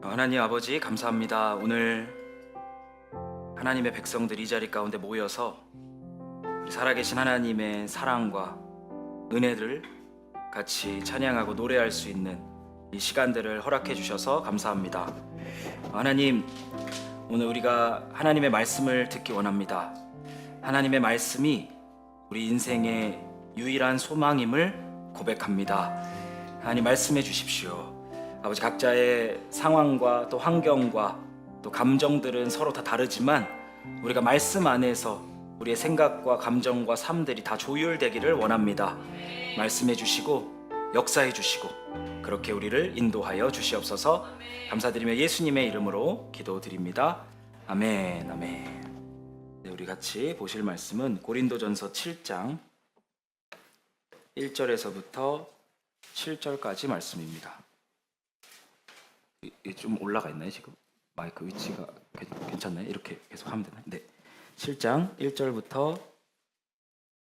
하나님 아버지 감사합니다. 오늘 하나님의 백성들이 이 자리 가운데 모여서 우리 살아계신 하나님의 사랑과 은혜를 같이 찬양하고 노래할 수 있는 이 시간들을 허락해 주셔서 감사합니다. 하나님, 오늘 우리가 하나님의 말씀을 듣기 원합니다. 하나님의 말씀이 우리 인생의 유일한 소망임을 고백합니다. 하나님 말씀해 주십시오. 아버지, 각자의 상황과 또 환경과 또 감정들은 서로 다 다르지만 우리가 말씀 안에서 우리의 생각과 감정과 삶들이 다 조율되기를 원합니다. 말씀해 주시고 역사해 주시고 그렇게 우리를 인도하여 주시옵소서. 감사드리며 예수님의 이름으로 기도드립니다. 아멘. 아멘. 네, 우리 같이 보실 말씀은 고린도전서 7장 1절에서부터 7절까지 말씀입니다. 좀 올라가 있나요 지금? 마이크 위치가 괜찮나요? 이렇게 계속 하면 되나요? 네. 7장 1절부터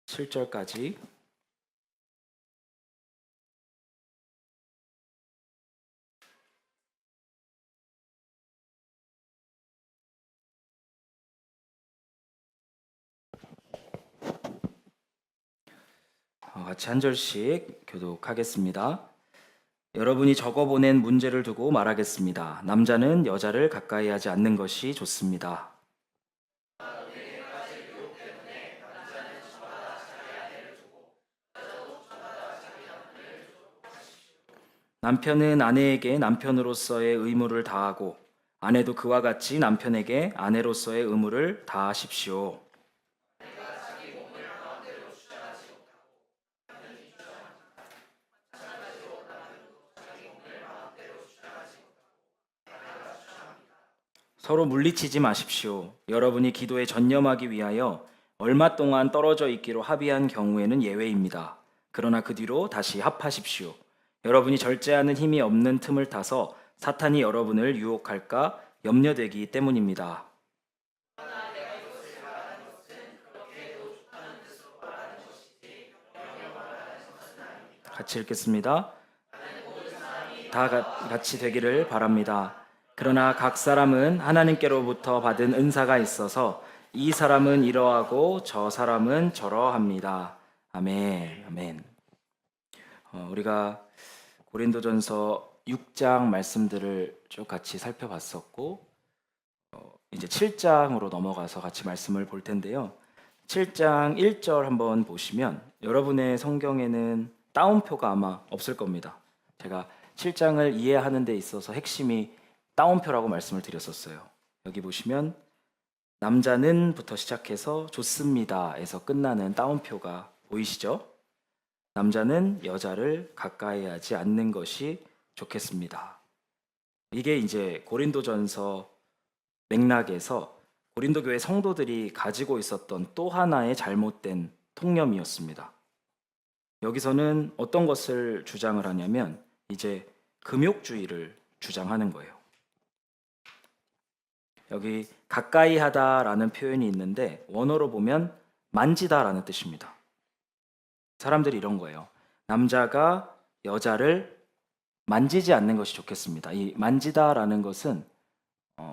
7절까지 같이 한 절씩 교독하겠습니다. 여러분이 적어보낸 문제를 두고 말하겠습니다. 남자는 여자를 가까이 하지 않는 것이 좋습니다. 남편은 아내에게 남편으로서의 의무를 다하고 아내도 그와 같이 남편에게 아내로서의 의무를 다하십시오. 서로 물리치지 마십시오. 여러분이 기도에 전념하기 위하여 얼마 동안 떨어져 있기로 합의한 경우에는 예외입니다. 그러나 그 뒤로 다시 합하십시오. 여러분이 절제하는 힘이 없는 틈을 타서 사탄이 여러분을 유혹할까 염려되기 때문입니다. 같이 읽겠습니다. 다 같이 되기를 바랍니다. 그러나 각 사람은 하나님께로부터 받은 은사가 있어서 이 사람은 이러하고 저 사람은 저러합니다. 아멘. 아멘. 우리가 고린도전서 6장 말씀들을 쭉 같이 살펴봤었고 이제 7장으로 넘어가서 같이 말씀을 볼 텐데요. 7장 1절 한번 보시면 여러분의 성경에는 따옴표가 아마 없을 겁니다. 제가 7장을 이해하는 데 있어서 핵심이 따옴표라고 말씀을 드렸었어요. 여기 보시면 남자는부터 시작해서 좋습니다에서 끝나는 따옴표가 보이시죠? 남자는 여자를 가까이 하지 않는 것이 좋겠습니다. 이게 이제 고린도전서 맥락에서 고린도 교회 성도들이 가지고 있었던 또 하나의 잘못된 통념이었습니다. 여기서는 어떤 것을 주장을 하냐면 이제 금욕주의를 주장하는 거예요. 여기 가까이 하다라는 표현이 있는데 원어로 보면 만지다라는 뜻입니다. 사람들이 이런 거예요. 남자가 여자를 만지지 않는 것이 좋겠습니다. 이 만지다라는 것은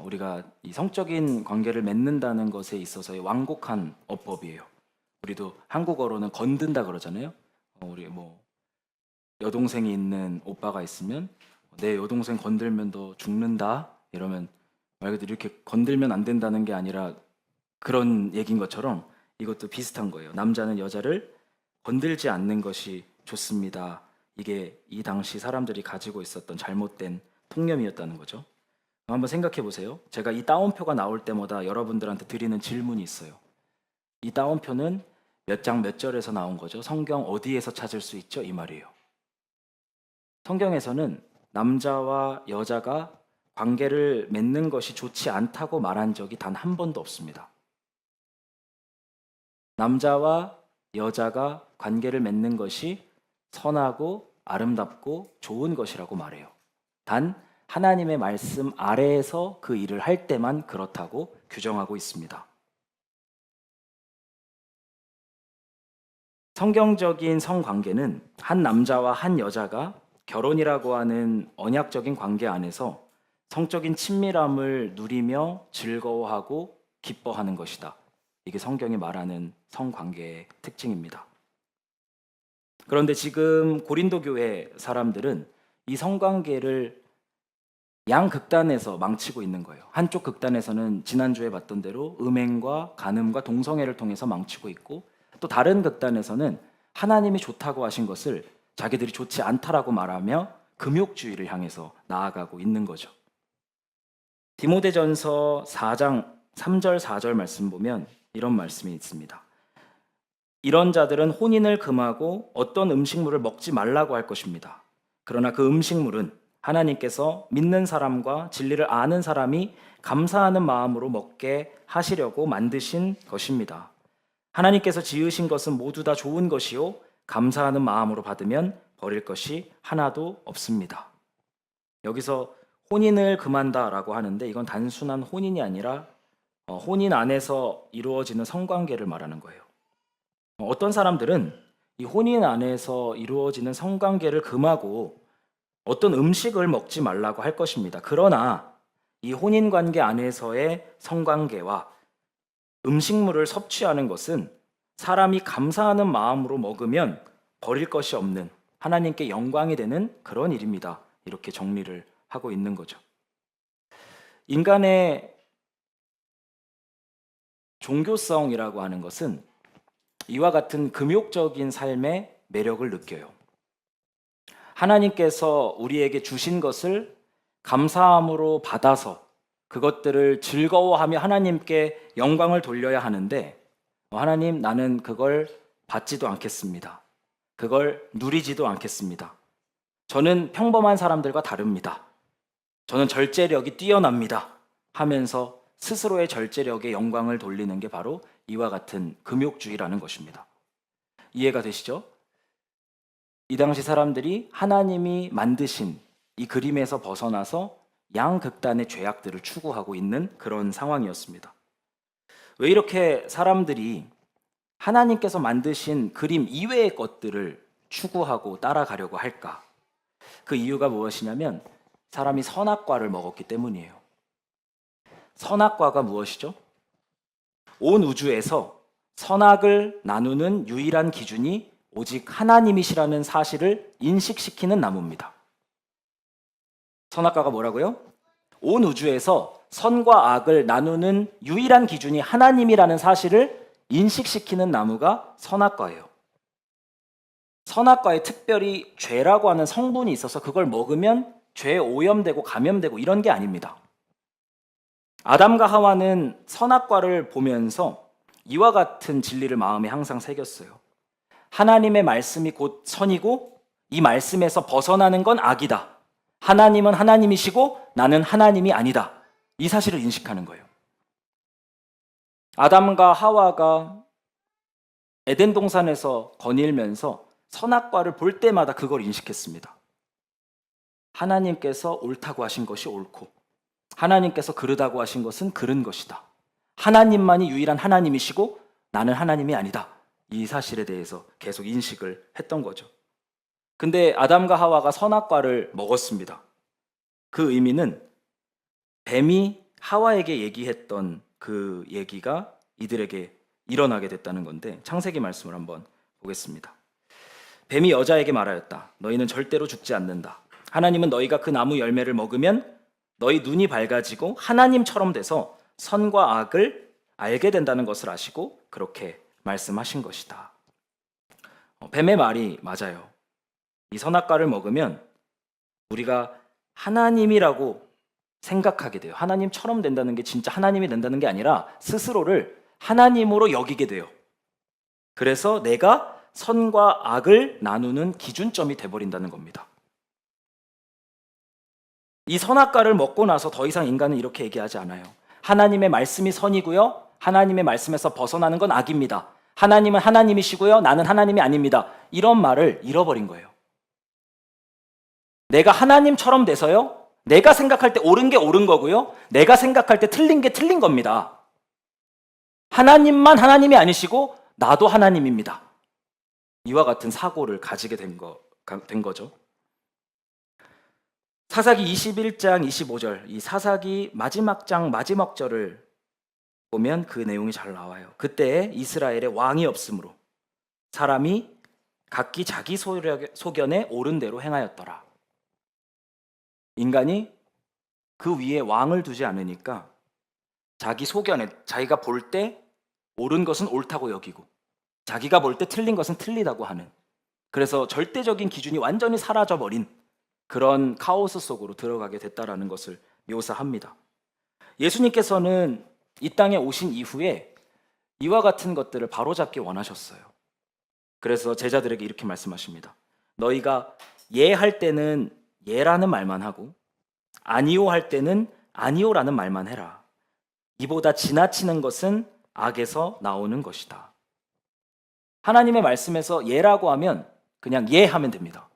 우리가 이 성적인 관계를 맺는다는 것에 있어서의 완곡한 어법이에요. 우리도 한국어로는 건든다 그러잖아요. 우리 뭐 여동생이 있는 오빠가 있으면 내 여동생 건들면 너 죽는다 이러면 말 그대로 이렇게 건들면 안 된다는 게 아니라 그런 얘기인 것처럼 이것도 비슷한 거예요. 남자는 여자를 건들지 않는 것이 좋습니다. 이게 이 당시 사람들이 가지고 있었던 잘못된 통념이었다는 거죠. 한번 생각해 보세요. 제가 이 따옴표가 나올 때마다 여러분들한테 드리는 질문이 있어요. 이 따옴표는 몇 장 몇 절에서 나온 거죠? 성경 어디에서 찾을 수 있죠? 이 말이에요. 성경에서는 남자와 여자가 관계를 맺는 것이 좋지 않다고 말한 적이 단 한 번도 없습니다. 남자와 여자가 관계를 맺는 것이 선하고 아름답고 좋은 것이라고 말해요. 단 하나님의 말씀 아래에서 그 일을 할 때만 그렇다고 규정하고 있습니다. 성경적인 성관계는 한 남자와 한 여자가 결혼이라고 하는 언약적인 관계 안에서 성적인 친밀함을 누리며 즐거워하고 기뻐하는 것이다. 이게 성경이 말하는 성관계의 특징입니다. 그런데 지금 고린도 교회 사람들은 이 성관계를 양극단에서 망치고 있는 거예요. 한쪽 극단에서는 지난주에 봤던 대로 음행과 간음과 동성애를 통해서 망치고 있고, 또 다른 극단에서는 하나님이 좋다고 하신 것을 자기들이 좋지 않다라고 말하며 금욕주의를 향해서 나아가고 있는 거죠. 디모데전서 4장 3절 4절 말씀 보면 이런 말씀이 있습니다. 이런 자들은 혼인을 금하고 어떤 음식물을 먹지 말라고 할 것입니다. 그러나 그 음식물은 하나님께서 믿는 사람과 진리를 아는 사람이 감사하는 마음으로 먹게 하시려고 만드신 것입니다. 하나님께서 지으신 것은 모두 다 좋은 것이요 감사하는 마음으로 받으면 버릴 것이 하나도 없습니다. 여기서 혼인을 금한다라고 하는데 이건 단순한 혼인이 아니라 혼인 안에서 이루어지는 성관계를 말하는 거예요. 어떤 사람들은 이 혼인 안에서 이루어지는 성관계를 금하고 어떤 음식을 먹지 말라고 할 것입니다. 그러나 이 혼인 관계 안에서의 성관계와 음식물을 섭취하는 것은 사람이 감사하는 마음으로 먹으면 버릴 것이 없는 하나님께 영광이 되는 그런 일입니다. 이렇게 정리를 하고 있는 거죠. 인간의 종교성이라고 하는 것은 이와 같은 금욕적인 삶의 매력을 느껴요. 하나님께서 우리에게 주신 것을 감사함으로 받아서 그것들을 즐거워하며 하나님께 영광을 돌려야 하는데, 하나님, 나는 그걸 받지도 않겠습니다. 그걸 누리지도 않겠습니다. 저는 평범한 사람들과 다릅니다. 저는 절제력이 뛰어납니다. 하면서 스스로의 절제력에 영광을 돌리는 게 바로 이와 같은 금욕주의라는 것입니다. 이해가 되시죠? 이 당시 사람들이 하나님이 만드신 이 그림에서 벗어나서 양극단의 죄악들을 추구하고 있는 그런 상황이었습니다. 왜 이렇게 사람들이 하나님께서 만드신 그림 이외의 것들을 추구하고 따라가려고 할까? 그 이유가 무엇이냐면 사람이 선악과를 먹었기 때문이에요. 선악과가 무엇이죠? 온 우주에서 선악을 나누는 유일한 기준이 오직 하나님이시라는 사실을 인식시키는 나무입니다. 선악과가 뭐라고요? 온 우주에서 선과 악을 나누는 유일한 기준이 하나님이라는 사실을 인식시키는 나무가 선악과예요. 선악과에 특별히 죄라고 하는 성분이 있어서 그걸 먹으면 죄에 오염되고 감염되고 이런 게 아닙니다. 아담과 하와는 선악과를 보면서 이와 같은 진리를 마음에 항상 새겼어요. 하나님의 말씀이 곧 선이고 이 말씀에서 벗어나는 건 악이다. 하나님은 하나님이시고 나는 하나님이 아니다. 이 사실을 인식하는 거예요. 아담과 하와가 에덴 동산에서 거닐면서 선악과를 볼 때마다 그걸 인식했습니다. 하나님께서 옳다고 하신 것이 옳고 하나님께서 그르다고 하신 것은 그른 것이다. 하나님만이 유일한 하나님이시고 나는 하나님이 아니다. 이 사실에 대해서 계속 인식을 했던 거죠. 근데 아담과 하와가 선악과를 먹었습니다. 그 의미는 뱀이 하와에게 얘기했던 그 얘기가 이들에게 일어나게 됐다는 건데, 창세기 말씀을 한번 보겠습니다. 뱀이 여자에게 말하였다. 너희는 절대로 죽지 않는다. 하나님은 너희가 그 나무 열매를 먹으면 너희 눈이 밝아지고 하나님처럼 돼서 선과 악을 알게 된다는 것을 아시고 그렇게 말씀하신 것이다. 뱀의 말이 맞아요. 이 선악과를 먹으면 우리가 하나님이라고 생각하게 돼요. 하나님처럼 된다는 게 진짜 하나님이 된다는 게 아니라 스스로를 하나님으로 여기게 돼요. 그래서 내가 선과 악을 나누는 기준점이 돼버린다는 겁니다. 이 선악과를 먹고 나서 더 이상 인간은 이렇게 얘기하지 않아요. 하나님의 말씀이 선이고요. 하나님의 말씀에서 벗어나는 건 악입니다. 하나님은 하나님이시고요. 나는 하나님이 아닙니다. 이런 말을 잃어버린 거예요. 내가 하나님처럼 돼서요. 내가 생각할 때 옳은 게 옳은 거고요. 내가 생각할 때 틀린 게 틀린 겁니다. 하나님만 하나님이 아니시고 나도 하나님입니다. 이와 같은 사고를 가지게 된 거죠. 사사기 21장 25절, 이 사사기 마지막 장 마지막 절을 보면 그 내용이 잘 나와요. 그때 이스라엘에 왕이 없으므로 사람이 각기 자기 소견에 옳은 대로 행하였더라. 인간이 그 위에 왕을 두지 않으니까 자기 소견에, 자기가 볼 때 옳은 것은 옳다고 여기고 자기가 볼 때 틀린 것은 틀리다고 하는, 그래서 절대적인 기준이 완전히 사라져버린 그런 카오스 속으로 들어가게 됐다라는 것을 묘사합니다. 예수님께서는 이 땅에 오신 이후에 이와 같은 것들을 바로잡기 원하셨어요. 그래서 제자들에게 이렇게 말씀하십니다. 너희가 예 할 때는 예라는 말만 하고 아니요 할 때는 아니요라는 말만 해라. 이보다 지나치는 것은 악에서 나오는 것이다. 하나님의 말씀에서 예라고 하면 그냥 예 하면 됩니다.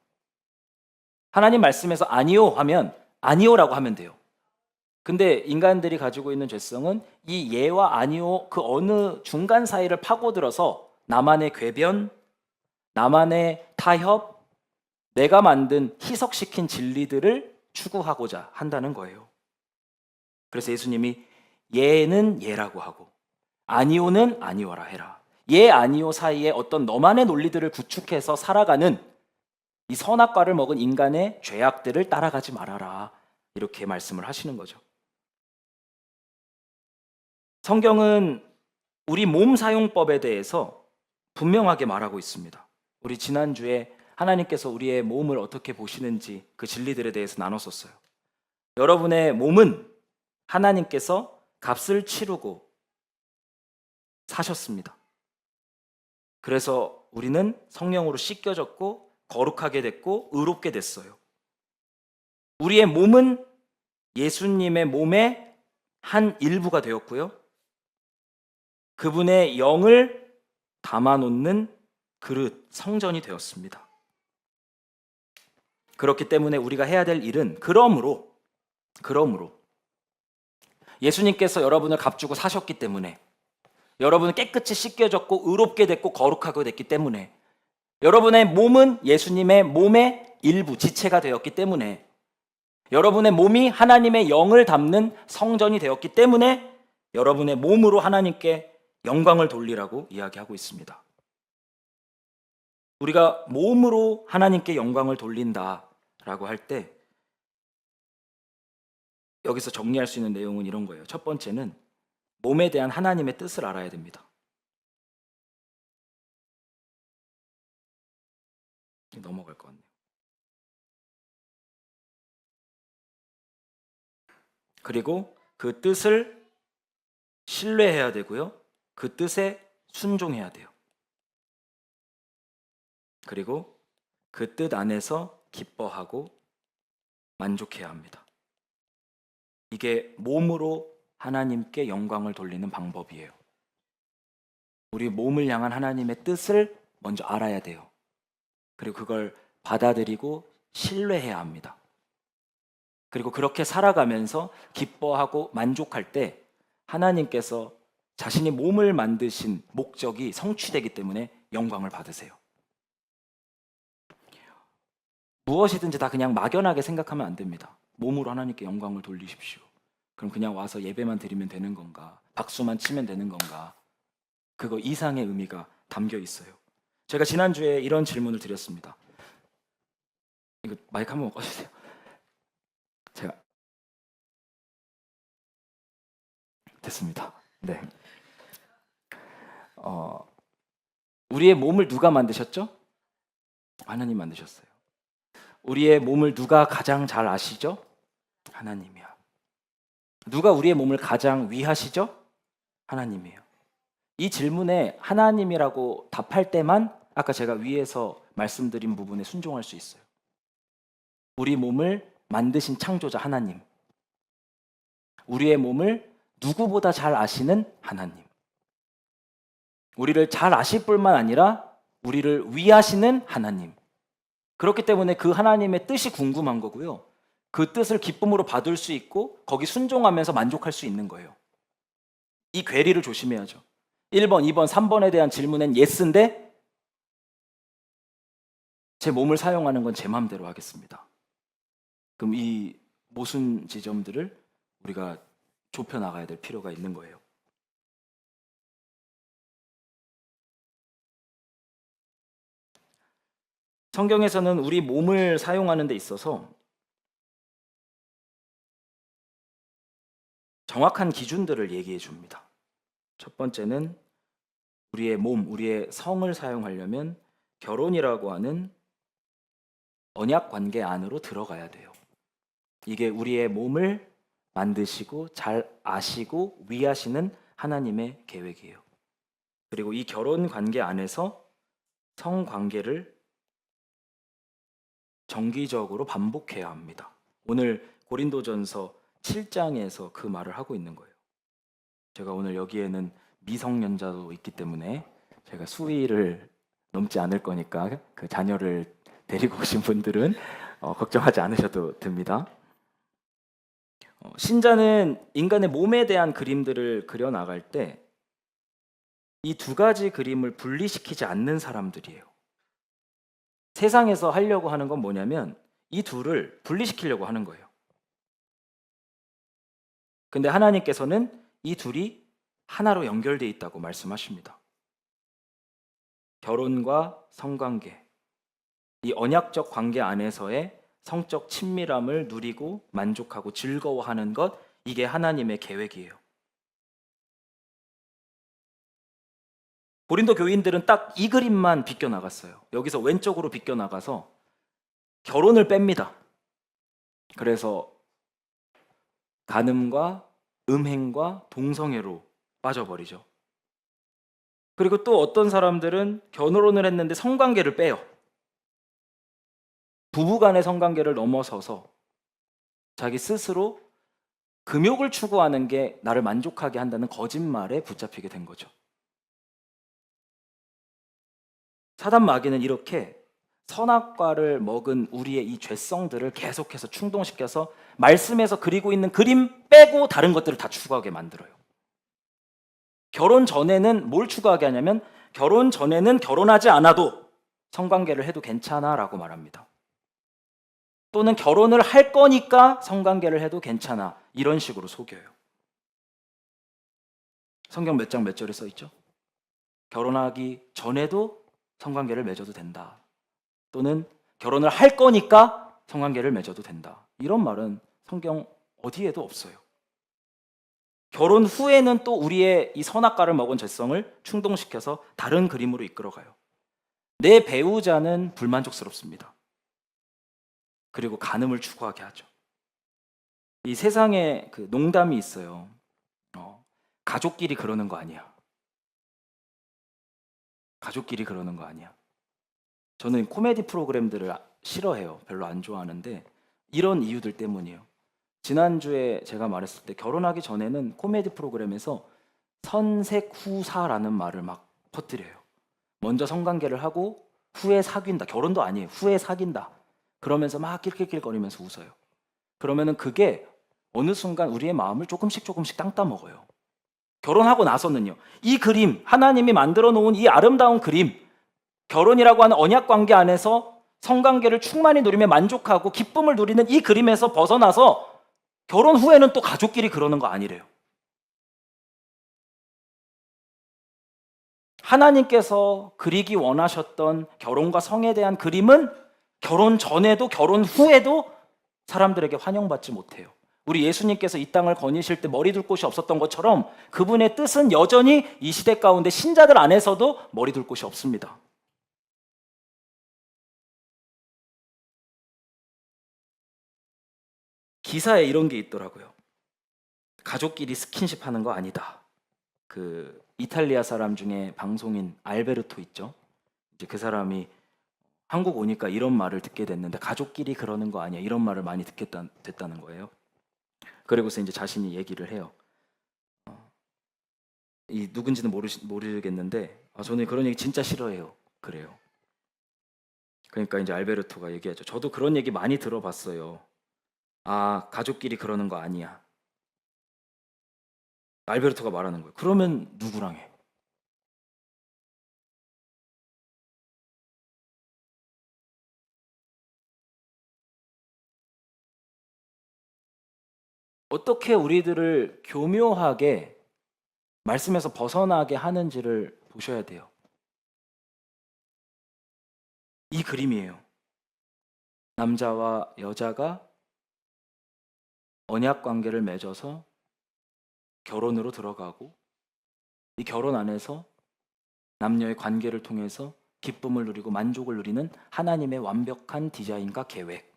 하나님 말씀에서 아니요 하면 아니요라고 하면 돼요. 근데 인간들이 가지고 있는 죄성은 이 예와 아니요 그 어느 중간 사이를 파고들어서 나만의 궤변, 나만의 타협, 내가 만든 희석시킨 진리들을 추구하고자 한다는 거예요. 그래서 예수님이 예는 예라고 하고 아니오는 아니오라 해라. 예, 아니오 사이에 어떤 너만의 논리들을 구축해서 살아가는 이 선악과를 먹은 인간의 죄악들을 따라가지 말아라. 이렇게 말씀을 하시는 거죠. 성경은 우리 몸 사용법에 대해서 분명하게 말하고 있습니다. 우리 지난주에 하나님께서 우리의 몸을 어떻게 보시는지 그 진리들에 대해서 나눴었어요. 여러분의 몸은 하나님께서 값을 치르고 사셨습니다. 그래서 우리는 성령으로 씻겨졌고 거룩하게 됐고 의롭게 됐어요. 우리의 몸은 예수님의 몸의 한 일부가 되었고요. 그분의 영을 담아놓는 그릇, 성전이 되었습니다. 그렇기 때문에 우리가 해야 될 일은 그러므로 예수님께서 여러분을 값주고 사셨기 때문에, 여러분은 깨끗이 씻겨졌고 의롭게 됐고 거룩하게 됐기 때문에, 여러분의 몸은 예수님의 몸의 일부, 지체가 되었기 때문에, 여러분의 몸이 하나님의 영을 담는 성전이 되었기 때문에 여러분의 몸으로 하나님께 영광을 돌리라고 이야기하고 있습니다. 우리가 몸으로 하나님께 영광을 돌린다라고 할 때 여기서 정리할 수 있는 내용은 이런 거예요. 첫 번째는 몸에 대한 하나님의 뜻을 알아야 됩니다. 넘어갈 것 같네요. 그리고 그 뜻을 신뢰해야 되고요. 그 뜻에 순종해야 돼요. 그리고 그 뜻 안에서 기뻐하고 만족해야 합니다. 이게 몸으로 하나님께 영광을 돌리는 방법이에요. 우리 몸을 향한 하나님의 뜻을 먼저 알아야 돼요. 그리고 그걸 받아들이고 신뢰해야 합니다. 그리고 그렇게 살아가면서 기뻐하고 만족할 때 하나님께서 자신이 몸을 만드신 목적이 성취되기 때문에 영광을 받으세요. 무엇이든지 다 그냥 막연하게 생각하면 안 됩니다. 몸으로 하나님께 영광을 돌리십시오. 그럼 그냥 와서 예배만 드리면 되는 건가? 박수만 치면 되는 건가? 그거 이상의 의미가 담겨 있어요. 제가 지난주에 이런 질문을 드렸습니다. 이거 마이크 한번 꺼주세요. 제가 됐습니다. 네. 우리의 몸을 누가 만드셨죠? 하나님 만드셨어요. 우리의 몸을 누가 가장 잘 아시죠? 하나님이야. 누가 우리의 몸을 가장 위하시죠? 하나님이에요. 이 질문에 하나님이라고 답할 때만 아까 제가 위에서 말씀드린 부분에 순종할 수 있어요. 우리 몸을 만드신 창조자 하나님, 우리의 몸을 누구보다 잘 아시는 하나님, 우리를 잘 아실 뿐만 아니라 우리를 위하시는 하나님. 그렇기 때문에 그 하나님의 뜻이 궁금한 거고요. 그 뜻을 기쁨으로 받을 수 있고 거기 순종하면서 만족할 수 있는 거예요. 이 괴리를 조심해야죠. 1번, 2번, 3번에 대한 질문엔 예스인데 제 몸을 사용하는 건 제 마음대로 하겠습니다. 그럼 이 모순 지점들을 우리가 좁혀 나가야 될 필요가 있는 거예요. 성경에서는 우리 몸을 사용하는 데 있어서 정확한 기준들을 얘기해 줍니다. 첫 번째는 우리의 몸, 우리의 성을 사용하려면 결혼이라고 하는 언약 관계 안으로 들어가야 돼요. 이게 우리의 몸을 만드시고 잘 아시고 위하시는 하나님의 계획이에요. 그리고 이 결혼 관계 안에서 성 관계를 정기적으로 반복해야 합니다. 오늘 고린도전서 7장에서 그 말을 하고 있는 거예요. 제가 오늘 여기에는 미성년자도 있기 때문에 제가 수위를 넘지 않을 거니까 그 자녀를 데리고 오신 분들은 걱정하지 않으셔도 됩니다. 신자는 인간의 몸에 대한 그림들을 그려 나갈 때 이 두 가지 그림을 분리시키지 않는 사람들이에요. 세상에서 하려고 하는 건 뭐냐면 이 둘을 분리시키려고 하는 거예요. 근데 하나님께서는 이 둘이 하나로 연결되어 있다고 말씀하십니다. 결혼과 성관계, 이 언약적 관계 안에서의 성적 친밀함을 누리고 만족하고 즐거워하는 것, 이게 하나님의 계획이에요. 고린도 교인들은 딱 이 그림만 비껴나갔어요. 여기서 왼쪽으로 비껴나가서 결혼을 뺍니다. 그래서 간음과 음행과 동성애로 빠져버리죠. 그리고 또 어떤 사람들은 결혼을 했는데 성관계를 빼요. 부부간의 성관계를 넘어서서 자기 스스로 금욕을 추구하는 게 나를 만족하게 한다는 거짓말에 붙잡히게 된 거죠. 사단 마귀는 이렇게 선악과를 먹은 우리의 이 죄성들을 계속해서 충동시켜서 말씀에서 그리고 있는 그림 빼고 다른 것들을 다 추구하게 만들어요. 결혼 전에는 뭘 추구하게 하냐면 결혼 전에는 결혼하지 않아도 성관계를 해도 괜찮아 라고 말합니다. 또는 결혼을 할 거니까 성관계를 해도 괜찮아 이런 식으로 속여요. 성경 몇 장 몇 절에 써 있죠? 결혼하기 전에도 성관계를 맺어도 된다. 또는 결혼을 할 거니까 성관계를 맺어도 된다. 이런 말은 성경 어디에도 없어요. 결혼 후에는 또 우리의 이 선악과를 먹은 죄성을 충동시켜서 다른 그림으로 이끌어가요. 내 배우자는 불만족스럽습니다. 그리고 간음을 추구하게 하죠. 이 세상에 그 농담이 있어요. 가족끼리 그러는 거 아니야. 가족끼리 그러는 거 아니야. 저는 코미디 프로그램들을 싫어해요. 별로 안 좋아하는데 이런 이유들 때문이에요. 지난주에 제가 말했을 때 결혼하기 전에는 코미디 프로그램에서 선색후사라는 말을 막 퍼뜨려요. 먼저 성관계를 하고 후에 사귄다. 결혼도 아니에요. 후에 사귄다. 그러면서 막 낄낄낄거리면서 웃어요. 그러면은 그게 어느 순간 우리의 마음을 조금씩 땅 따먹어요. 결혼하고 나서는요. 이 그림, 하나님이 만들어 놓은 이 아름다운 그림, 결혼이라고 하는 언약 관계 안에서 성관계를 충만히 누리며 만족하고 기쁨을 누리는 이 그림에서 벗어나서 결혼 후에는 또 가족끼리 그러는 거 아니래요. 하나님께서 그리기 원하셨던 결혼과 성에 대한 그림은 결혼 전에도 결혼 후에도 사람들에게 환영받지 못해요. 우리 예수님께서 이 땅을 거니실 때 머리 둘 곳이 없었던 것처럼 그분의 뜻은 여전히 이 시대 가운데 신자들 안에서도 머리 둘 곳이 없습니다. 기사에 이런 게 있더라고요. 가족끼리 스킨십 하는 거 아니다. 그 이탈리아 사람 중에 방송인 알베르토 있죠? 이제 그 사람이 한국 오니까 이런 말을 듣게 됐는데 가족끼리 그러는 거 아니야. 이런 말을 많이 됐다는 거예요. 그리고서 이제 자신이 얘기를 해요. 이 누군지는 모르겠는데 저는 그런 얘기 진짜 싫어해요. 그래요. 그러니까 이제 알베르토가 얘기하죠. 저도 그런 얘기 많이 들어봤어요. 가족끼리 그러는 거 아니야. 알베르토가 말하는 거예요. 그러면 누구랑 해? 어떻게 우리들을 교묘하게 말씀에서 벗어나게 하는지를 보셔야 돼요. 이 그림이에요. 남자와 여자가 언약 관계를 맺어서 결혼으로 들어가고, 이 결혼 안에서 남녀의 관계를 통해서 기쁨을 누리고 만족을 누리는 하나님의 완벽한 디자인과 계획.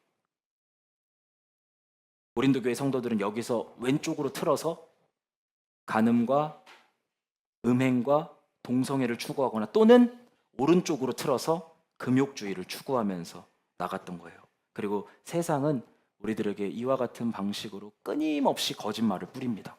고린도교회 성도들은 여기서 왼쪽으로 틀어서 간음과 음행과 동성애를 추구하거나, 또는 오른쪽으로 틀어서 금욕주의를 추구하면서 나갔던 거예요. 그리고 세상은 우리들에게 이와 같은 방식으로 끊임없이 거짓말을 뿌립니다.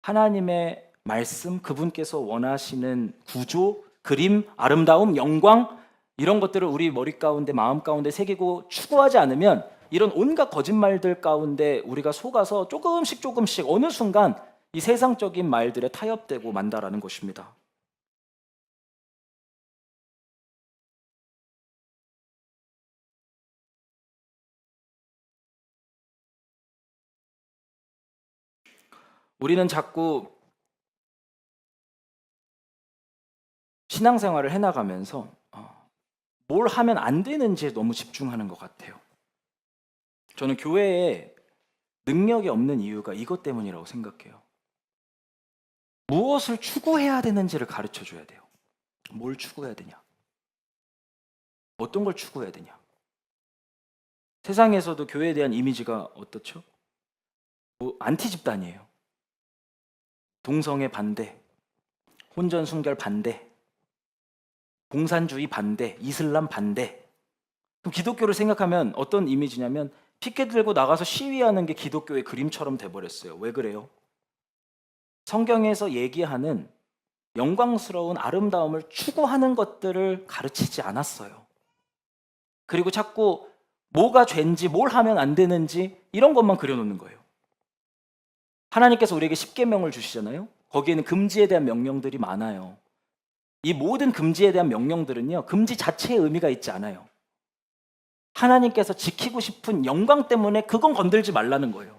하나님의 말씀, 그분께서 원하시는 구조, 그림, 아름다움, 영광, 이런 것들을 우리 머리 가운데, 마음 가운데 새기고 추구하지 않으면 이런 온갖 거짓말들 가운데 우리가 속아서 조금씩 어느 순간 이 세상적인 말들에 타협되고 만다라는 것입니다. 우리는 자꾸 신앙생활을 해나가면서 뭘 하면 안 되는지에 너무 집중하는 것 같아요. 저는 교회에 능력이 없는 이유가 이것 때문이라고 생각해요. 무엇을 추구해야 되는지를 가르쳐 줘야 돼요. 뭘 추구해야 되냐? 어떤 걸 추구해야 되냐? 세상에서도 교회에 대한 이미지가 어떻죠? 안티 집단이에요. 동성애 반대, 혼전순결 반대, 공산주의 반대, 이슬람 반대. 그럼 기독교를 생각하면 어떤 이미지냐면 피켓 들고 나가서 시위하는 게 기독교의 그림처럼 돼버렸어요. 왜 그래요? 성경에서 얘기하는 영광스러운 아름다움을 추구하는 것들을 가르치지 않았어요. 그리고 자꾸 뭐가 죄인지, 뭘 하면 안 되는지 이런 것만 그려놓는 거예요. 하나님께서 우리에게 십계명을 주시잖아요. 거기에는 금지에 대한 명령들이 많아요. 이 모든 금지에 대한 명령들은요, 금지 자체의 의미가 있지 않아요. 하나님께서 지키고 싶은 영광 때문에 그건 건들지 말라는 거예요.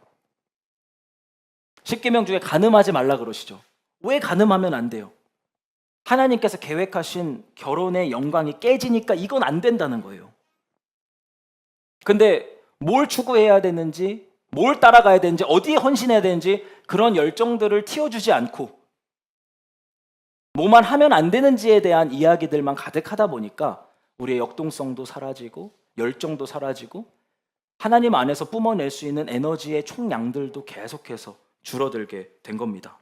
십계명 중에 간음하지 말라 그러시죠. 왜 간음하면 안 돼요? 하나님께서 계획하신 결혼의 영광이 깨지니까 이건 안 된다는 거예요. 근데 뭘 추구해야 되는지, 뭘 따라가야 되는지, 어디에 헌신해야 되는지 그런 열정들을 틔워주지 않고 뭐만 하면 안 되는지에 대한 이야기들만 가득하다 보니까 우리의 역동성도 사라지고 열정도 사라지고 하나님 안에서 뿜어낼 수 있는 에너지의 총량들도 계속해서 줄어들게 된 겁니다.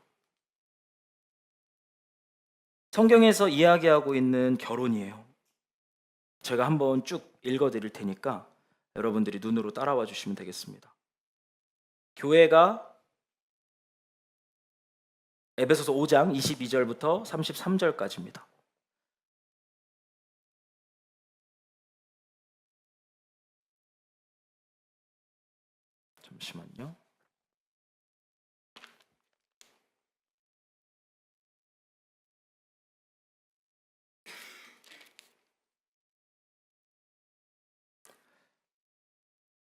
성경에서 이야기하고 있는 결혼이에요. 제가 한번 쭉 읽어드릴 테니까 여러분들이 눈으로 따라와 주시면 되겠습니다. 교회가 에베소서 5장 22절부터 33절까지입니다. 잠시만요.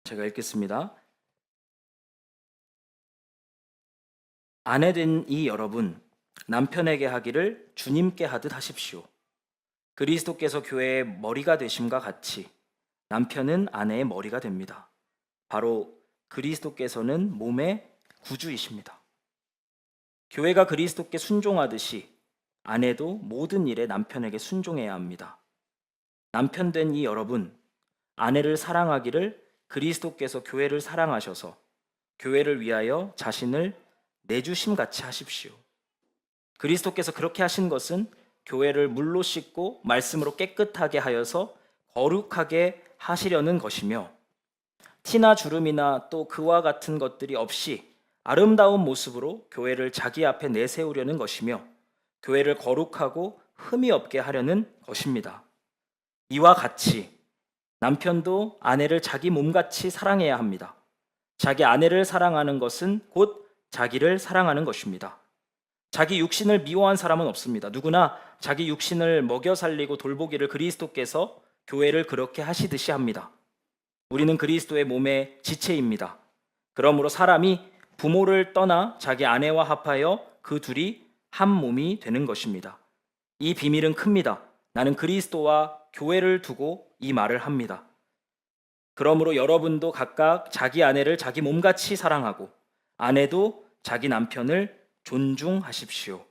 제가 읽겠습니다. 아내된 이 여러분, 남편에게 하기를 주님께 하듯 하십시오. 그리스도께서 교회의 머리가 되심과 같이 남편은 아내의 머리가 됩니다. 바로 그리스도께서는 몸의 구주이십니다. 교회가 그리스도께 순종하듯이 아내도 모든 일에 남편에게 순종해야 합니다. 남편된 이 여러분, 아내를 사랑하기를 그리스도께서 교회를 사랑하셔서 교회를 위하여 자신을 내주심 같이 하십시오. 그리스도께서 그렇게 하신 것은 교회를 물로 씻고 말씀으로 깨끗하게 하여서 거룩하게 하시려는 것이며, 티나 주름이나 또 그와 같은 것들이 없이 아름다운 모습으로 교회를 자기 앞에 내세우려는 것이며, 교회를 거룩하고 흠이 없게 하려는 것입니다. 이와 같이 남편도 아내를 자기 몸같이 사랑해야 합니다. 자기 아내를 사랑하는 것은 곧 자기를 사랑하는 것입니다. 자기 육신을 미워한 사람은 없습니다. 누구나 자기 육신을 먹여 살리고 돌보기를 그리스도께서 교회를 그렇게 하시듯이 합니다. 우리는 그리스도의 몸의 지체입니다. 그러므로 사람이 부모를 떠나 자기 아내와 합하여 그 둘이 한 몸이 되는 것입니다. 이 비밀은 큽니다. 나는 그리스도와 교회를 두고 이 말을 합니다. 그러므로 여러분도 각각 자기 아내를 자기 몸같이 사랑하고 아내도 자기 남편을 존중하십시오.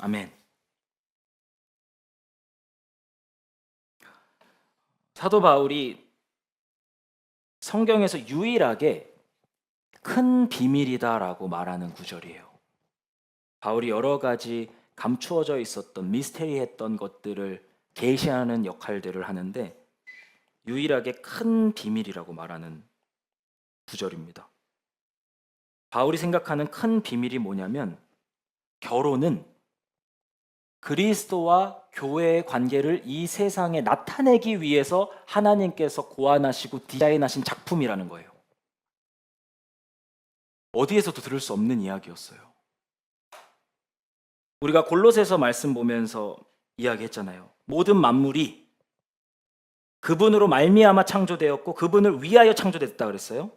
아멘. 사도 바울이 성경에서 유일하게 큰 비밀이다라고 말하는 구절이에요. 바울이 여러 가지 감추어져 있었던 미스테리했던 것들을 계시하는 역할들을 하는데 유일하게 큰 비밀이라고 말하는 구절입니다. 바울이 생각하는 큰 비밀이 뭐냐면 결혼은 그리스도와 교회의 관계를 이 세상에 나타내기 위해서 하나님께서 고안하시고 디자인하신 작품이라는 거예요. 어디에서도 들을 수 없는 이야기였어요. 우리가 골로새서 말씀 보면서 이야기했잖아요. 모든 만물이 그분으로 말미암아 창조되었고 그분을 위하여 창조됐다 그랬어요.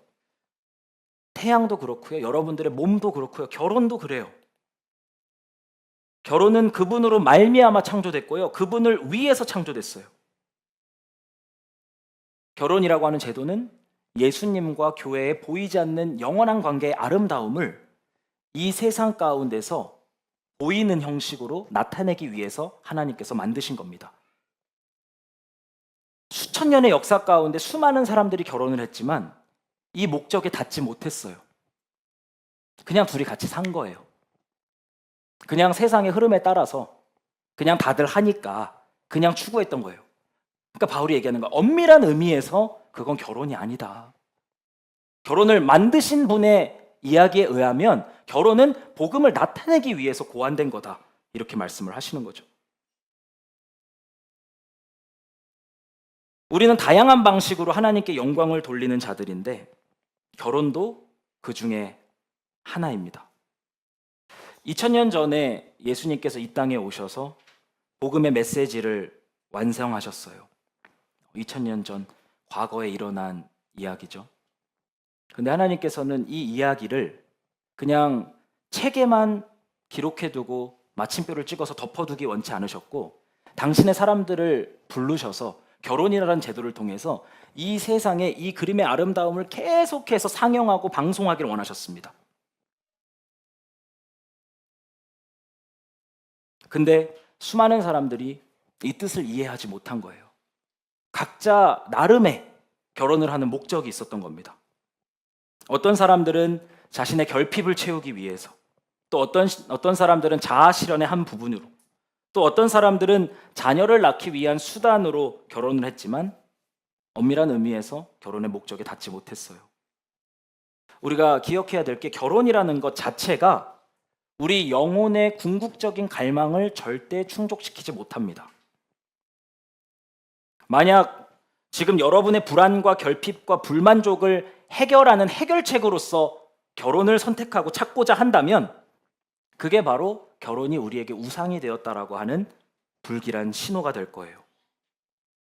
태양도 그렇고요. 여러분들의 몸도 그렇고요. 결혼도 그래요. 결혼은 그분으로 말미암아 창조됐고요. 그분을 위해서 창조됐어요. 결혼이라고 하는 제도는 예수님과 교회에 보이지 않는 영원한 관계의 아름다움을 이 세상 가운데서 보이는 형식으로 나타내기 위해서 하나님께서 만드신 겁니다. 수천 년의 역사 가운데 수많은 사람들이 결혼을 했지만 이 목적에 닿지 못했어요. 그냥 둘이 같이 산 거예요. 그냥 세상의 흐름에 따라서 그냥 다들 하니까 그냥 추구했던 거예요. 그러니까 바울이 얘기하는 거 엄밀한 의미에서 그건 결혼이 아니다. 결혼을 만드신 분의 이야기에 의하면 결혼은 복음을 나타내기 위해서 고안된 거다. 이렇게 말씀을 하시는 거죠. 우리는 다양한 방식으로 하나님께 영광을 돌리는 자들인데 결혼도 그 중에 하나입니다. 2000년 전에 예수님께서 이 땅에 오셔서 복음의 메시지를 완성하셨어요. 2000년 전 과거에 일어난 이야기죠. 근데 하나님께서는 이 이야기를 그냥 책에만 기록해두고 마침표를 찍어서 덮어두기 원치 않으셨고 당신의 사람들을 부르셔서 결혼이라는 제도를 통해서 이 세상에 이 그림의 아름다움을 계속해서 상영하고 방송하기를 원하셨습니다. 근데 수많은 사람들이 이 뜻을 이해하지 못한 거예요. 각자 나름의 결혼을 하는 목적이 있었던 겁니다. 어떤 사람들은 자신의 결핍을 채우기 위해서, 또 어떤 사람들은 자아 실현의 한 부분으로, 또 어떤 사람들은 자녀를 낳기 위한 수단으로 결혼을 했지만 엄밀한 의미에서 결혼의 목적에 닿지 못했어요. 우리가 기억해야 될 게 결혼이라는 것 자체가 우리 영혼의 궁극적인 갈망을 절대 충족시키지 못합니다. 만약 지금 여러분의 불안과 결핍과 불만족을 해결하는 해결책으로서 결혼을 선택하고 찾고자 한다면 그게 바로 결혼이 우리에게 우상이 되었다라고 하는 불길한 신호가 될 거예요.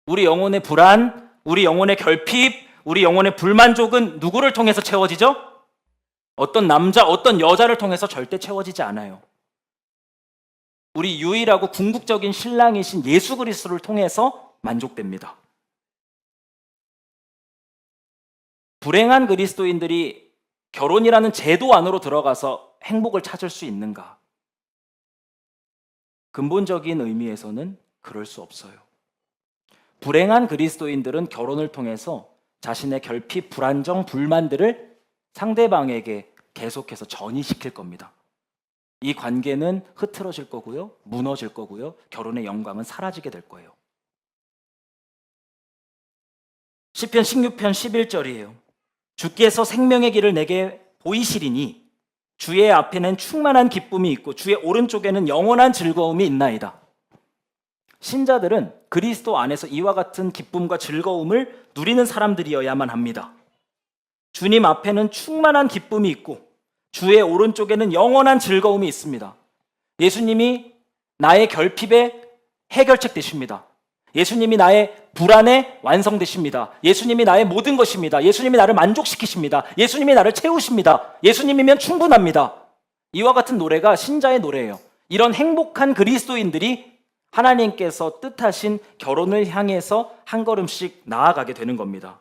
우리 영혼의 불안, 우리 영혼의 결핍, 우리 영혼의 불만족은 누구를 통해서 채워지죠? 어떤 남자, 어떤 여자를 통해서 절대 채워지지 않아요. 우리 유일하고 궁극적인 신랑이신 예수 그리스도를 통해서 만족됩니다. 불행한 그리스도인들이 결혼이라는 제도 안으로 들어가서 행복을 찾을 수 있는가? 근본적인 의미에서는 그럴 수 없어요. 불행한 그리스도인들은 결혼을 통해서 자신의 결핍, 불안정, 불만들을 상대방에게 계속해서 전이시킬 겁니다. 이 관계는 흐트러질 거고요, 무너질 거고요, 결혼의 영광은 사라지게 될 거예요. 시편 16편 11절이에요. 주께서 생명의 길을 내게 보이시리니 주의 앞에는 충만한 기쁨이 있고 주의 오른쪽에는 영원한 즐거움이 있나이다. 신자들은 그리스도 안에서 이와 같은 기쁨과 즐거움을 누리는 사람들이어야만 합니다. 주님 앞에는 충만한 기쁨이 있고 주의 오른쪽에는 영원한 즐거움이 있습니다. 예수님이 나의 결핍의 해결책 되십니다. 예수님이 나의 불안에 완성되십니다. 예수님이 나의 모든 것입니다. 예수님이 나를 만족시키십니다. 예수님이 나를 채우십니다. 예수님이면 충분합니다. 이와 같은 노래가 신자의 노래예요. 이런 행복한 그리스도인들이 하나님께서 뜻하신 결혼을 향해서 한 걸음씩 나아가게 되는 겁니다.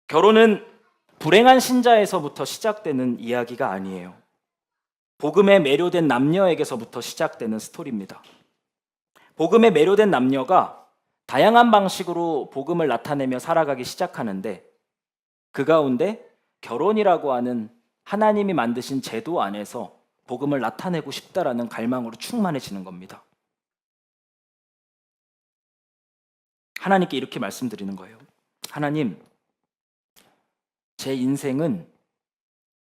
결혼은 불행한 신자에서부터 시작되는 이야기가 아니에요. 복음에 매료된 남녀에게서부터 시작되는 스토리입니다. 복음에 매료된 남녀가 다양한 방식으로 복음을 나타내며 살아가기 시작하는데 그 가운데 결혼이라고 하는 하나님이 만드신 제도 안에서 복음을 나타내고 싶다라는 갈망으로 충만해지는 겁니다. 하나님께 이렇게 말씀드리는 거예요. 하나님, 제 인생은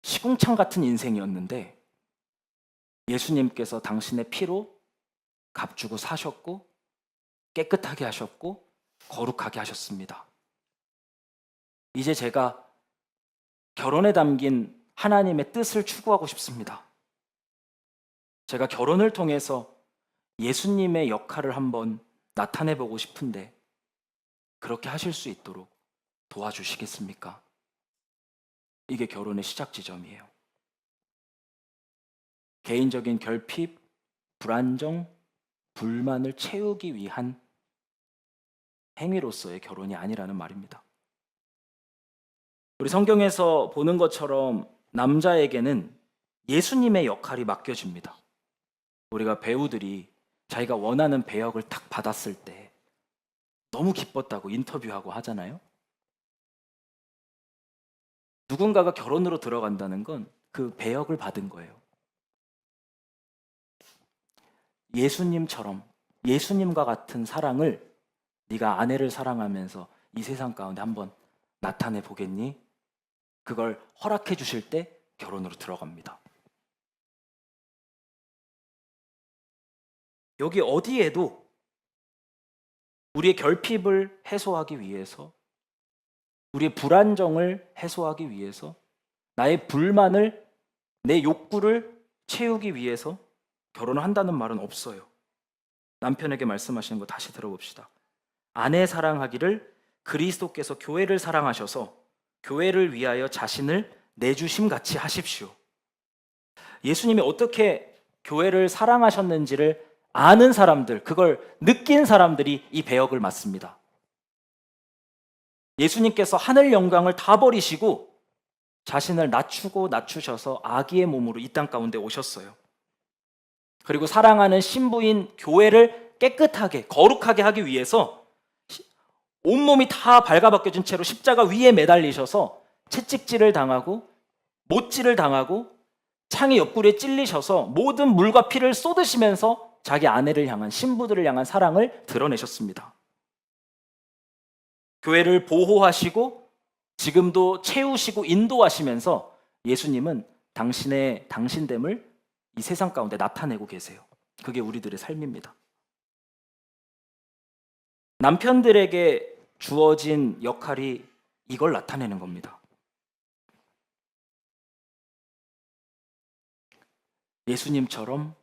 시궁창 같은 인생이었는데 예수님께서 당신의 피로 값주고 사셨고 깨끗하게 하셨고 거룩하게 하셨습니다. 이제 제가 결혼에 담긴 하나님의 뜻을 추구하고 싶습니다. 제가 결혼을 통해서 예수님의 역할을 한번 나타내보고 싶은데 그렇게 하실 수 있도록 도와주시겠습니까? 이게 결혼의 시작 지점이에요. 개인적인 결핍, 불안정, 불만을 채우기 위한 행위로서의 결혼이 아니라는 말입니다. 우리 성경에서 보는 것처럼 남자에게는 예수님의 역할이 맡겨집니다. 우리가 배우들이 자기가 원하는 배역을 딱 받았을 때 너무 기뻤다고 인터뷰하고 하잖아요. 누군가가 결혼으로 들어간다는 건 그 배역을 받은 거예요. 예수님처럼 예수님과 같은 사랑을 네가 아내를 사랑하면서 이 세상 가운데 한번 나타내 보겠니? 그걸 허락해 주실 때 결혼으로 들어갑니다. 여기 어디에도 우리의 결핍을 해소하기 위해서, 우리의 불안정을 해소하기 위해서, 나의 불만을, 내 욕구를 채우기 위해서 결혼을 한다는 말은 없어요. 남편에게 말씀하시는 거 다시 들어봅시다. 아내 사랑하기를 그리스도께서 교회를 사랑하셔서 교회를 위하여 자신을 내주심 같이 하십시오. 예수님이 어떻게 교회를 사랑하셨는지를 아는 사람들, 그걸 느낀 사람들이 이 배역을 맡습니다. 예수님께서 하늘 영광을 다 버리시고 자신을 낮추고 낮추셔서 아기의 몸으로 이 땅 가운데 오셨어요. 그리고 사랑하는 신부인 교회를 깨끗하게, 거룩하게 하기 위해서 온몸이 다 발가벗겨진 채로 십자가 위에 매달리셔서 채찍질을 당하고 못질을 당하고 창의 옆구리에 찔리셔서 모든 물과 피를 쏟으시면서 자기 아내를 향한, 신부들을 향한 사랑을 드러내셨습니다. 교회를 보호하시고 지금도 채우시고 인도하시면서 예수님은 당신됨을 이 세상 가운데 나타내고 계세요. 그게 우리들의 삶입니다. 남편들에게 주어진 역할이 이걸 나타내는 겁니다. 예수님처럼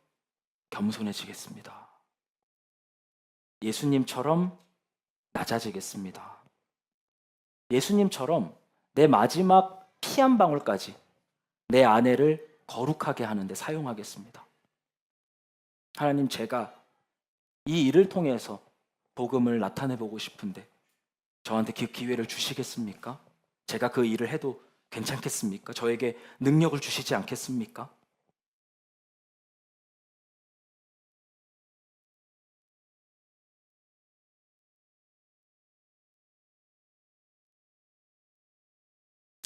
겸손해지겠습니다. 예수님처럼 낮아지겠습니다. 예수님처럼 내 마지막 피 한 방울까지 내 아내를 거룩하게 하는데 사용하겠습니다. 하나님, 제가 이 일을 통해서 복음을 나타내보고 싶은데 저한테 그 기회를 주시겠습니까? 제가 그 일을 해도 괜찮겠습니까? 저에게 능력을 주시지 않겠습니까?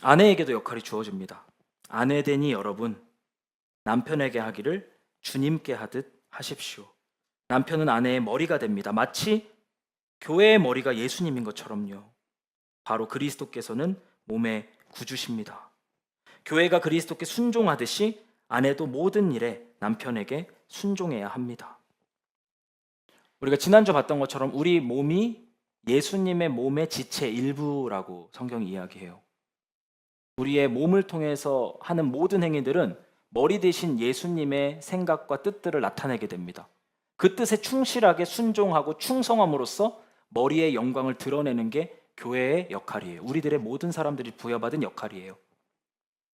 아내에게도 역할이 주어집니다. 아내되니 여러분, 남편에게 하기를 주님께 하듯 하십시오. 남편은 아내의 머리가 됩니다. 마치 교회의 머리가 예수님인 것처럼요. 바로 그리스도께서는 몸의 구주십니다. 교회가 그리스도께 순종하듯이 아내도 모든 일에 남편에게 순종해야 합니다. 우리가 지난주 봤던 것처럼 우리 몸이 예수님의 몸의 지체 일부라고 성경이 이야기해요. 우리의 몸을 통해서 하는 모든 행위들은 머리 대신 예수님의 생각과 뜻들을 나타내게 됩니다. 그 뜻에 충실하게 순종하고 충성함으로써 머리의 영광을 드러내는 게 교회의 역할이에요. 우리들의 모든 사람들이 부여받은 역할이에요.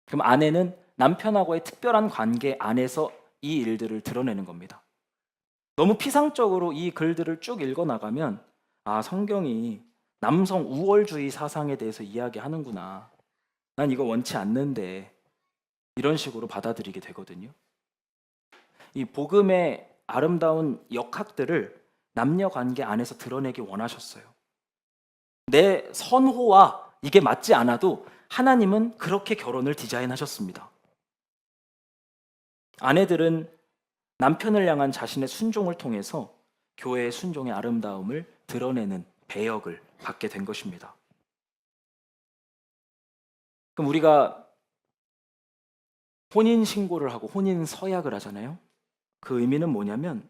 그럼 아내는 남편하고의 특별한 관계 안에서 이 일들을 드러내는 겁니다. 너무 피상적으로 이 글들을 쭉 읽어나가면 성경이 남성 우월주의 사상에 대해서 이야기하는구나. 난 이거 원치 않는데 이런 식으로 받아들이게 되거든요. 이 복음의 아름다운 역학들을 남녀 관계 안에서 드러내기 원하셨어요. 내 선호와 이게 맞지 않아도 하나님은 그렇게 결혼을 디자인하셨습니다. 아내들은 남편을 향한 자신의 순종을 통해서 교회의 순종의 아름다움을 드러내는 배역을 받게 된 것입니다. 그럼 우리가 혼인 신고를 하고 혼인 서약을 하잖아요. 그 의미는 뭐냐면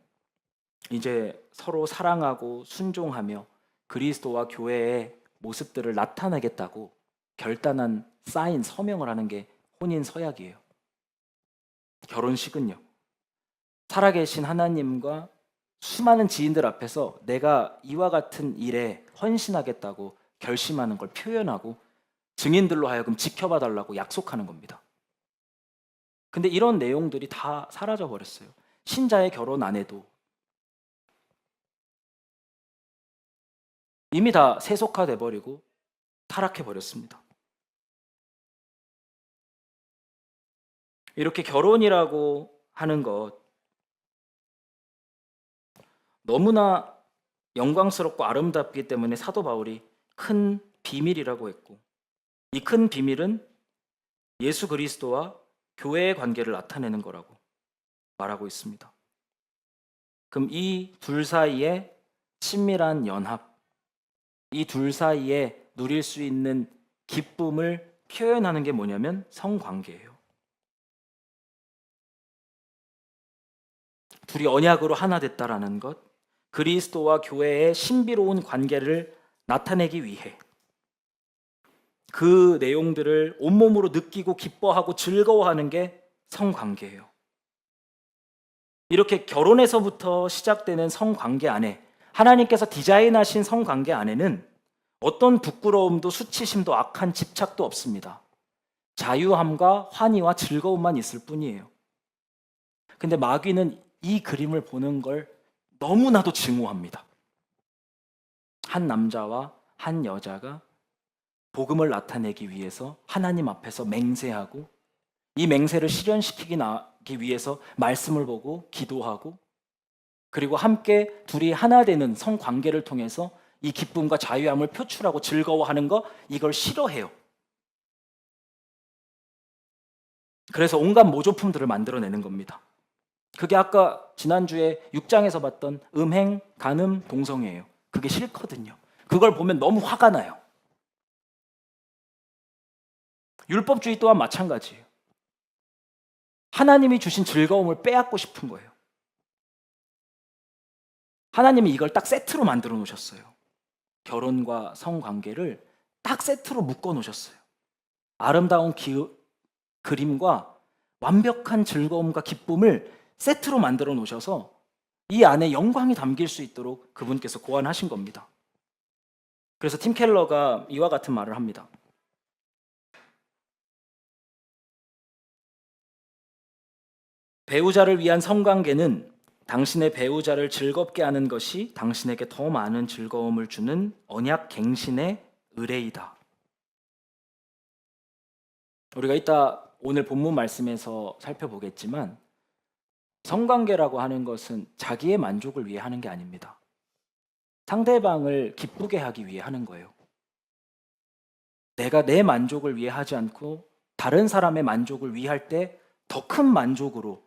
이제 서로 사랑하고 순종하며 그리스도와 교회의 모습들을 나타내겠다고 결단한 사인 서명을 하는 게 혼인 서약이에요. 결혼식은요. 살아계신 하나님과 수많은 지인들 앞에서 내가 이와 같은 일에 헌신하겠다고 결심하는 걸 표현하고 증인들로 하여금 지켜봐 달라고 약속하는 겁니다. 근데 이런 내용들이 다 사라져 버렸어요. 신자의 결혼 안 해도 이미 다 세속화돼 버리고 타락해 버렸습니다. 이렇게 결혼이라고 하는 것 너무나 영광스럽고 아름답기 때문에 사도 바울이 큰 비밀이라고 했고, 이 큰 비밀은 예수 그리스도와 교회의 관계를 나타내는 거라고 말하고 있습니다. 그럼 이 둘 사이에 친밀한 연합, 이 둘 사이에 누릴 수 있는 기쁨을 표현하는 게 뭐냐면 성관계예요. 둘이 언약으로 하나 됐다라는 것, 그리스도와 교회의 신비로운 관계를 나타내기 위해 그 내용들을 온몸으로 느끼고 기뻐하고 즐거워하는 게 성관계예요. 이렇게 결혼에서부터 시작되는 성관계 안에, 하나님께서 디자인하신 성관계 안에는 어떤 부끄러움도 수치심도 악한 집착도 없습니다. 자유함과 환희와 즐거움만 있을 뿐이에요. 근데 마귀는 이 그림을 보는 걸 너무나도 증오합니다. 한 남자와 한 여자가 복음을 나타내기 위해서 하나님 앞에서 맹세하고, 이 맹세를 실현시키기 위해서 말씀을 보고 기도하고, 그리고 함께 둘이 하나 되는 성관계를 통해서 이 기쁨과 자유함을 표출하고 즐거워하는 거, 이걸 싫어해요. 그래서 온갖 모조품들을 만들어내는 겁니다. 그게 아까 지난주에 6장에서 봤던 음행, 간음, 동성애예요. 그게 싫거든요. 그걸 보면 너무 화가 나요. 율법주의 또한 마찬가지예요. 하나님이 주신 즐거움을 빼앗고 싶은 거예요. 하나님이 이걸 딱 세트로 만들어 놓으셨어요. 결혼과 성관계를 딱 세트로 묶어 놓으셨어요. 아름다운 그림과 완벽한 즐거움과 기쁨을 세트로 만들어 놓으셔서 이 안에 영광이 담길 수 있도록 그분께서 고안하신 겁니다. 그래서 팀 켈러가 이와 같은 말을 합니다. 배우자를 위한 성관계는 당신의 배우자를 즐겁게 하는 것이 당신에게 더 많은 즐거움을 주는 언약 갱신의 의뢰이다. 우리가 이따 오늘 본문 말씀에서 살펴보겠지만 성관계라고 하는 것은 자기의 만족을 위해 하는 게 아닙니다. 상대방을 기쁘게 하기 위해 하는 거예요. 내가 내 만족을 위해 하지 않고 다른 사람의 만족을 위할 때 더 큰 만족으로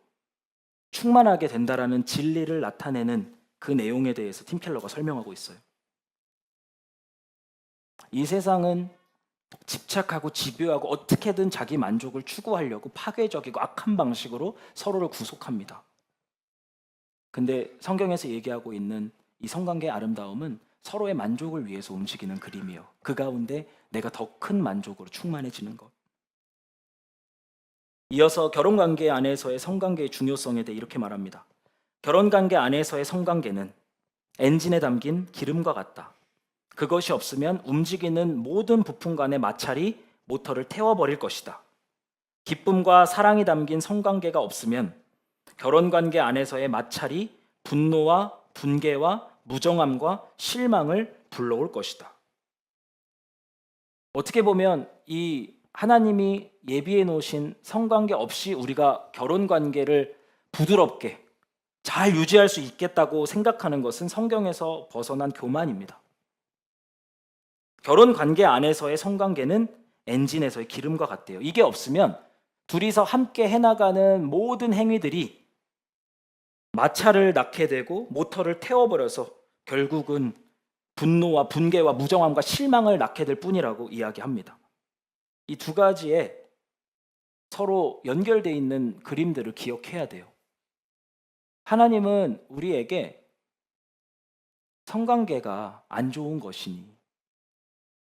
충만하게 된다라는 진리를 나타내는 그 내용에 대해서 팀 켈러가 설명하고 있어요. 이 세상은 집착하고 집요하고 어떻게든 자기 만족을 추구하려고 파괴적이고 악한 방식으로 서로를 구속합니다. 근데 성경에서 얘기하고 있는 이 성관계의 아름다움은 서로의 만족을 위해서 움직이는 그림이에요. 그 가운데 내가 더 큰 만족으로 충만해지는 것. 이어서 결혼관계 안에서의 성관계의 중요성에 대해 이렇게 말합니다. 결혼관계 안에서의 성관계는 엔진에 담긴 기름과 같다. 그것이 없으면 움직이는 모든 부품간의 마찰이 모터를 태워버릴 것이다. 기쁨과 사랑이 담긴 성관계가 없으면 결혼관계 안에서의 마찰이 분노와 분개와 무정함과 실망을 불러올 것이다. 어떻게 보면 이 하나님이 예비해 놓으신 성관계 없이 우리가 결혼관계를 부드럽게 잘 유지할 수 있겠다고 생각하는 것은 성경에서 벗어난 교만입니다. 결혼관계 안에서의 성관계는 엔진에서의 기름과 같대요. 이게 없으면 둘이서 함께 해나가는 모든 행위들이 마찰을 낳게 되고 모터를 태워버려서 결국은 분노와 분개와 무정함과 실망을 낳게 될 뿐이라고 이야기합니다. 이 두 가지에 서로 연결되어 있는 그림들을 기억해야 돼요. 하나님은 우리에게 성관계가 안 좋은 것이니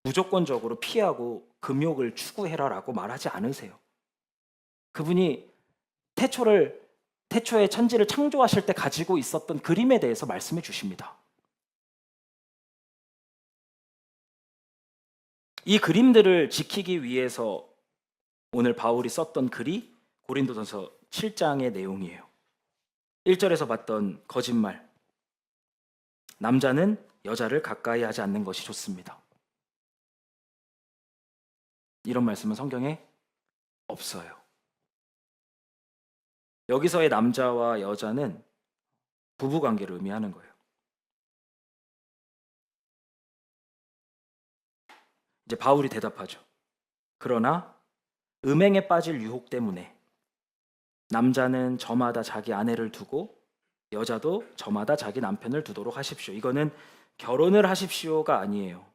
무조건적으로 피하고 금욕을 추구해라라고 말하지 않으세요. 그분이 태초에 천지를 창조하실 때 가지고 있었던 그림에 대해서 말씀해 주십니다. 이 그림들을 지키기 위해서 오늘 바울이 썼던 글이 고린도전서 7장의 내용이에요. 1절에서 봤던 거짓말. 남자는 여자를 가까이 하지 않는 것이 좋습니다. 이런 말씀은 성경에 없어요. 여기서의 남자와 여자는 부부관계를 의미하는 거예요. 이제 바울이 대답하죠. 그러나 음행에 빠질 유혹 때문에 남자는 저마다 자기 아내를 두고 여자도 저마다 자기 남편을 두도록 하십시오. 이거는 결혼을 하십시오가 아니에요.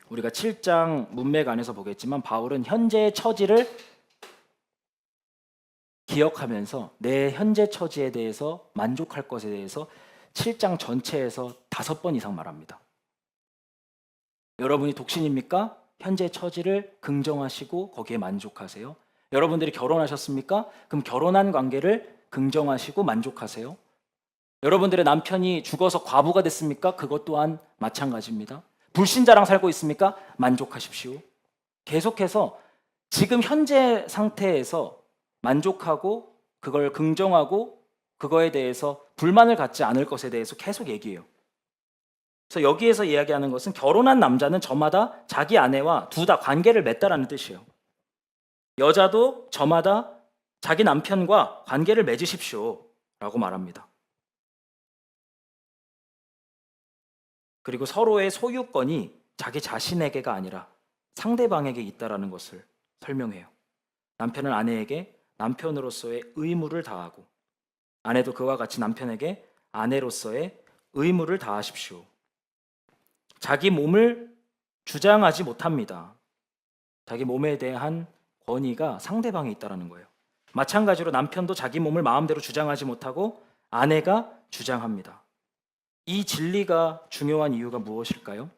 우리가 7장 문맥 안에서 보겠지만 바울은 현재의 처지를 기억하면서 내 현재 처지에 대해서 만족할 것에 대해서 7장 전체에서 5번 이상 말합니다. 여러분이 독신입니까? 현재 처지를 긍정하시고 거기에 만족하세요. 여러분들이 결혼하셨습니까? 그럼 결혼한 관계를 긍정하시고 만족하세요. 여러분들의 남편이 죽어서 과부가 됐습니까? 그것 또한 마찬가지입니다. 불신자랑 살고 있습니까? 만족하십시오. 계속해서 지금 현재 상태에서 만족하고 그걸 긍정하고 그거에 대해서 불만을 갖지 않을 것에 대해서 계속 얘기해요. 그래서 여기에서 이야기하는 것은 결혼한 남자는 저마다 자기 아내와 둘 다 관계를 맺다라는 뜻이에요. 여자도 저마다 자기 남편과 관계를 맺으십시오 라고 말합니다. 그리고 서로의 소유권이 자기 자신에게가 아니라 상대방에게 있다라는 것을 설명해요. 남편은 아내에게 남편으로서의 의무를 다하고 아내도 그와 같이 남편에게 아내로서의 의무를 다하십시오. 자기 몸을 주장하지 못합니다. 자기 몸에 대한 권위가 상대방에 있다는 거예요. 마찬가지로 남편도 자기 몸을 마음대로 주장하지 못하고 아내가 주장합니다. 이 진리가 중요한 이유가 무엇일까요?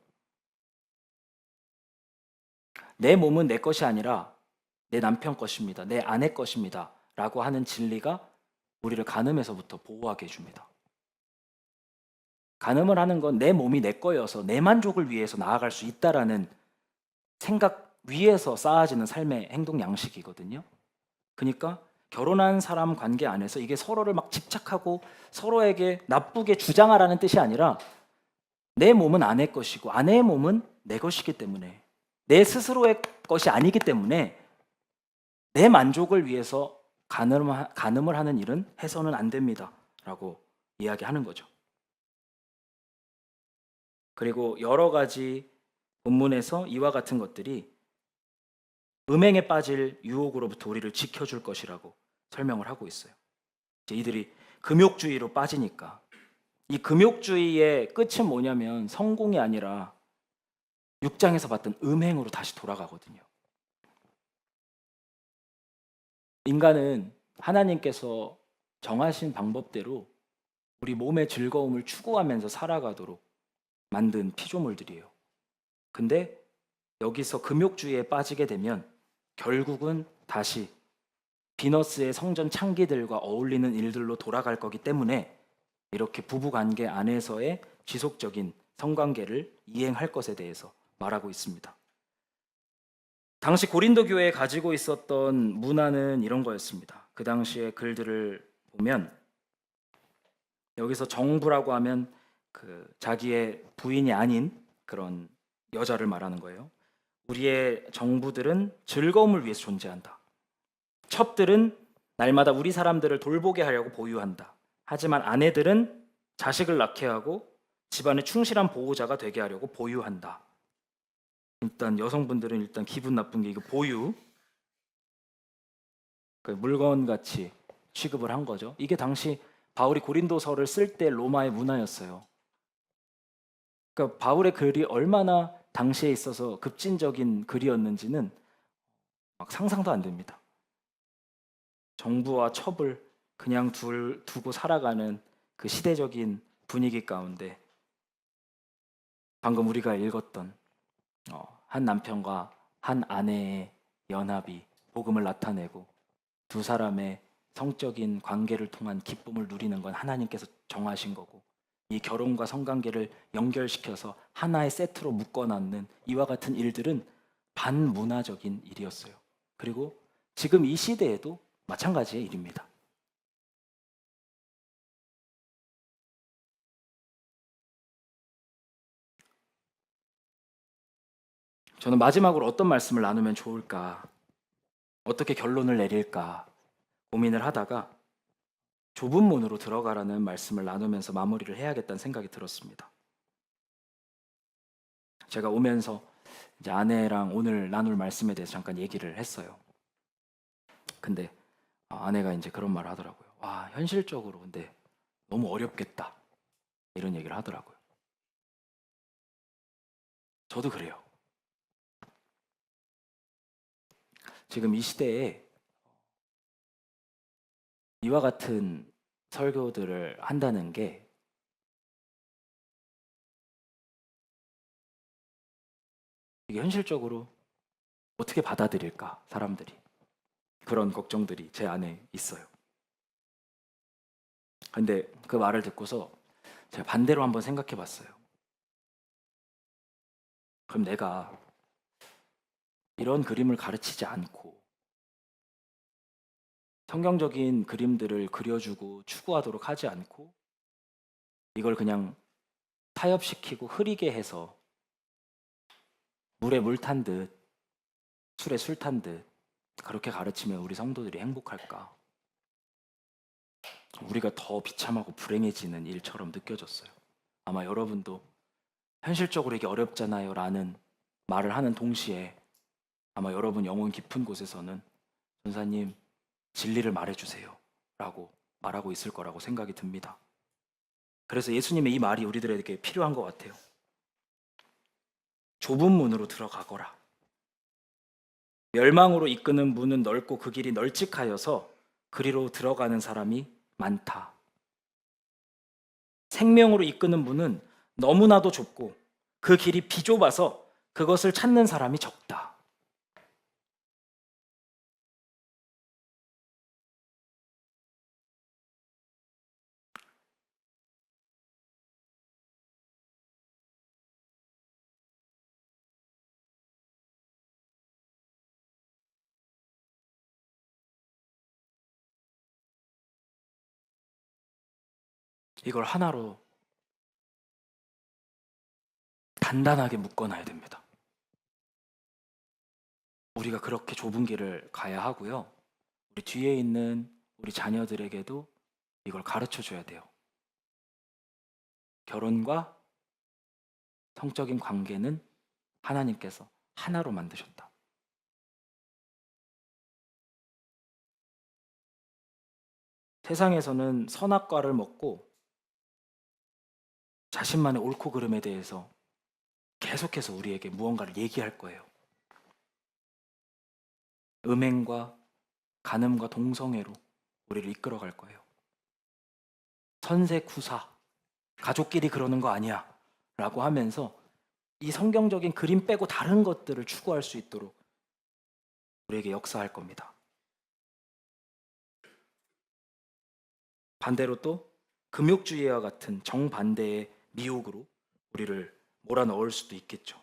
내 몸은 내 것이 아니라 내 남편 것입니다. 내 아내 것입니다. 라고 하는 진리가 우리를 간음에서부터 보호하게 해줍니다. 간음을 하는 건 내 몸이 내 거여서 내 만족을 위해서 나아갈 수 있다라는 생각 위에서 쌓아지는 삶의 행동 양식이거든요. 그러니까 결혼한 사람 관계 안에서 이게 서로를 막 집착하고 서로에게 나쁘게 주장하라는 뜻이 아니라 내 몸은 아내 것이고 아내의 몸은 내 것이기 때문에 내 스스로의 것이 아니기 때문에 내 만족을 위해서 간음을 하는 일은 해서는 안 됩니다. 라고 이야기하는 거죠. 그리고 여러 가지 본문에서 이와 같은 것들이 음행에 빠질 유혹으로부터 우리를 지켜줄 것이라고 설명을 하고 있어요. 이들이 금욕주의로 빠지니까 이 금욕주의의 끝은 뭐냐면 성공이 아니라 6장에서 봤던 음행으로 다시 돌아가거든요. 인간은 하나님께서 정하신 방법대로 우리 몸의 즐거움을 추구하면서 살아가도록 만든 피조물들이에요. 근데 여기서 금욕주의에 빠지게 되면 결국은 다시 비너스의 성전 창기들과 어울리는 일들로 돌아갈 거기 때문에 이렇게 부부관계 안에서의 지속적인 성관계를 이행할 것에 대해서 말하고 있습니다. 당시 고린도 교회에 가지고 있었던 문화는 이런 거였습니다. 그 당시의 글들을 보면 여기서 정부라고 하면 그 자기의 부인이 아닌 그런 여자를 말하는 거예요. 우리의 정부들은 즐거움을 위해서 존재한다. 첩들은 날마다 우리 사람들을 돌보게 하려고 보유한다. 하지만 아내들은 자식을 낳게 하고 집안의 충실한 보호자가 되게 하려고 보유한다. 일단 여성분들은 일단 기분 나쁜 게 이거 보유, 그 물건같이 취급을 한 거죠. 이게 당시 바울이 고린도서를 쓸 때 로마의 문화였어요. 그러니까 바울의 글이 얼마나 당시에 있어서 급진적인 글이었는지는 막 상상도 안 됩니다. 정부와 첩을 그냥 두고 살아가는 그 시대적인 분위기 가운데 방금 우리가 읽었던 한 남편과 한 아내의 연합이 복음을 나타내고 두 사람의 성적인 관계를 통한 기쁨을 누리는 건 하나님께서 정하신 거고, 이 결혼과 성관계를 연결시켜서 하나의 세트로 묶어놨는 이와 같은 일들은 반문화적인 일이었어요. 그리고 지금 이 시대에도 마찬가지의 일입니다. 저는 마지막으로 어떤 말씀을 나누면 좋을까, 어떻게 결론을 내릴까 고민을 하다가 좁은 문으로 들어가라는 말씀을 나누면서 마무리를 해야겠다는 생각이 들었습니다. 제가 오면서 이제 아내랑 오늘 나눌 말씀에 대해서 잠깐 얘기를 했어요. 근데 아내가 이제 그런 말을 하더라고요. 와, 현실적으로 근데 너무 어렵겠다. 이런 얘기를 하더라고요. 저도 그래요. 지금 이 시대에 이와 같은 설교들을 한다는 게 이게 현실적으로 어떻게 받아들일까, 사람들이. 그런 걱정들이 제 안에 있어요. 근데 그 말을 듣고서 제가 반대로 한번 생각해 봤어요. 그럼 내가 이런 그림을 가르치지 않고 성경적인 그림들을 그려주고 추구하도록 하지 않고 이걸 그냥 타협시키고 흐리게 해서 물에 물 탄 듯, 술에 술 탄 듯 그렇게 가르치면 우리 성도들이 행복할까? 우리가 더 비참하고 불행해지는 일처럼 느껴졌어요. 아마 여러분도 현실적으로 이게 어렵잖아요 라는 말을 하는 동시에 아마 여러분 영혼 깊은 곳에서는 전사님 진리를 말해주세요 라고 말하고 있을 거라고 생각이 듭니다. 그래서 예수님의 이 말이 우리들에게 필요한 것 같아요. 좁은 문으로 들어가거라. 멸망으로 이끄는 문은 넓고 그 길이 널찍하여서 그리로 들어가는 사람이 많다. 생명으로 이끄는 문은 너무나도 좁고 그 길이 비좁아서 그것을 찾는 사람이 적다. 이걸 하나로 단단하게 묶어놔야 됩니다. 우리가 그렇게 좁은 길을 가야 하고요. 우리 뒤에 있는 우리 자녀들에게도 이걸 가르쳐 줘야 돼요. 결혼과 성적인 관계는 하나님께서 하나로 만드셨다. 세상에서는 선악과를 먹고 자신만의 옳고 그름에 대해서 계속해서 우리에게 무언가를 얘기할 거예요. 음행과 간음과 동성애로 우리를 이끌어갈 거예요. 선세쿠사, 가족끼리 그러는 거 아니야 라고 하면서 이 성경적인 그림 빼고 다른 것들을 추구할 수 있도록 우리에게 역사할 겁니다. 반대로 또 금욕주의와 같은 정반대의 미혹으로 우리를 몰아넣을 수도 있겠죠.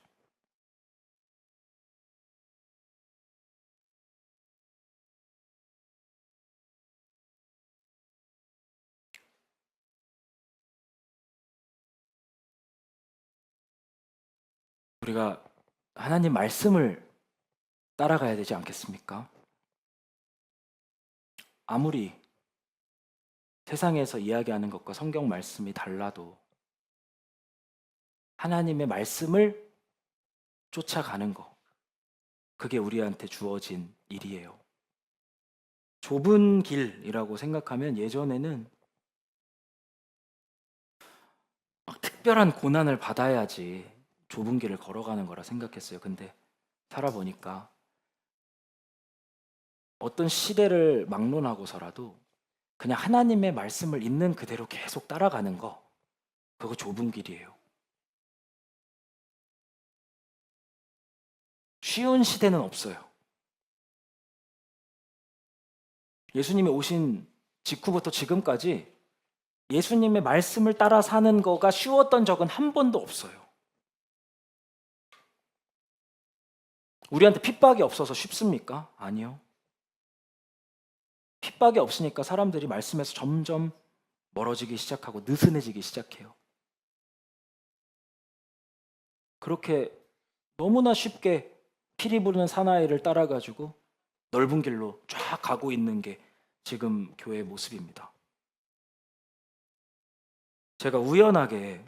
우리가 하나님 말씀을 따라가야 되지 않겠습니까? 아무리 세상에서 이야기하는 것과 성경 말씀이 달라도 하나님의 말씀을 쫓아가는 것, 그게 우리한테 주어진 일이에요. 좁은 길이라고 생각하면 예전에는 막 특별한 고난을 받아야지 좁은 길을 걸어가는 거라 생각했어요. 근데 살아보니까 어떤 시대를 막론하고서라도 그냥 하나님의 말씀을 있는 그대로 계속 따라가는 거, 그거 좁은 길이에요. 쉬운 시대는 없어요. 예수님이 오신 직후부터 지금까지 예수님의 말씀을 따라 사는 거가 쉬웠던 적은 한 번도 없어요. 우리한테 핍박이 없어서 쉽습니까? 아니요. 핍박이 없으니까 사람들이 말씀에서 점점 멀어지기 시작하고 느슨해지기 시작해요. 그렇게 너무나 쉽게 피리 부르는 사나이를 따라가지고 넓은 길로 쫙 가고 있는 게 지금 교회의 모습입니다. 제가 우연하게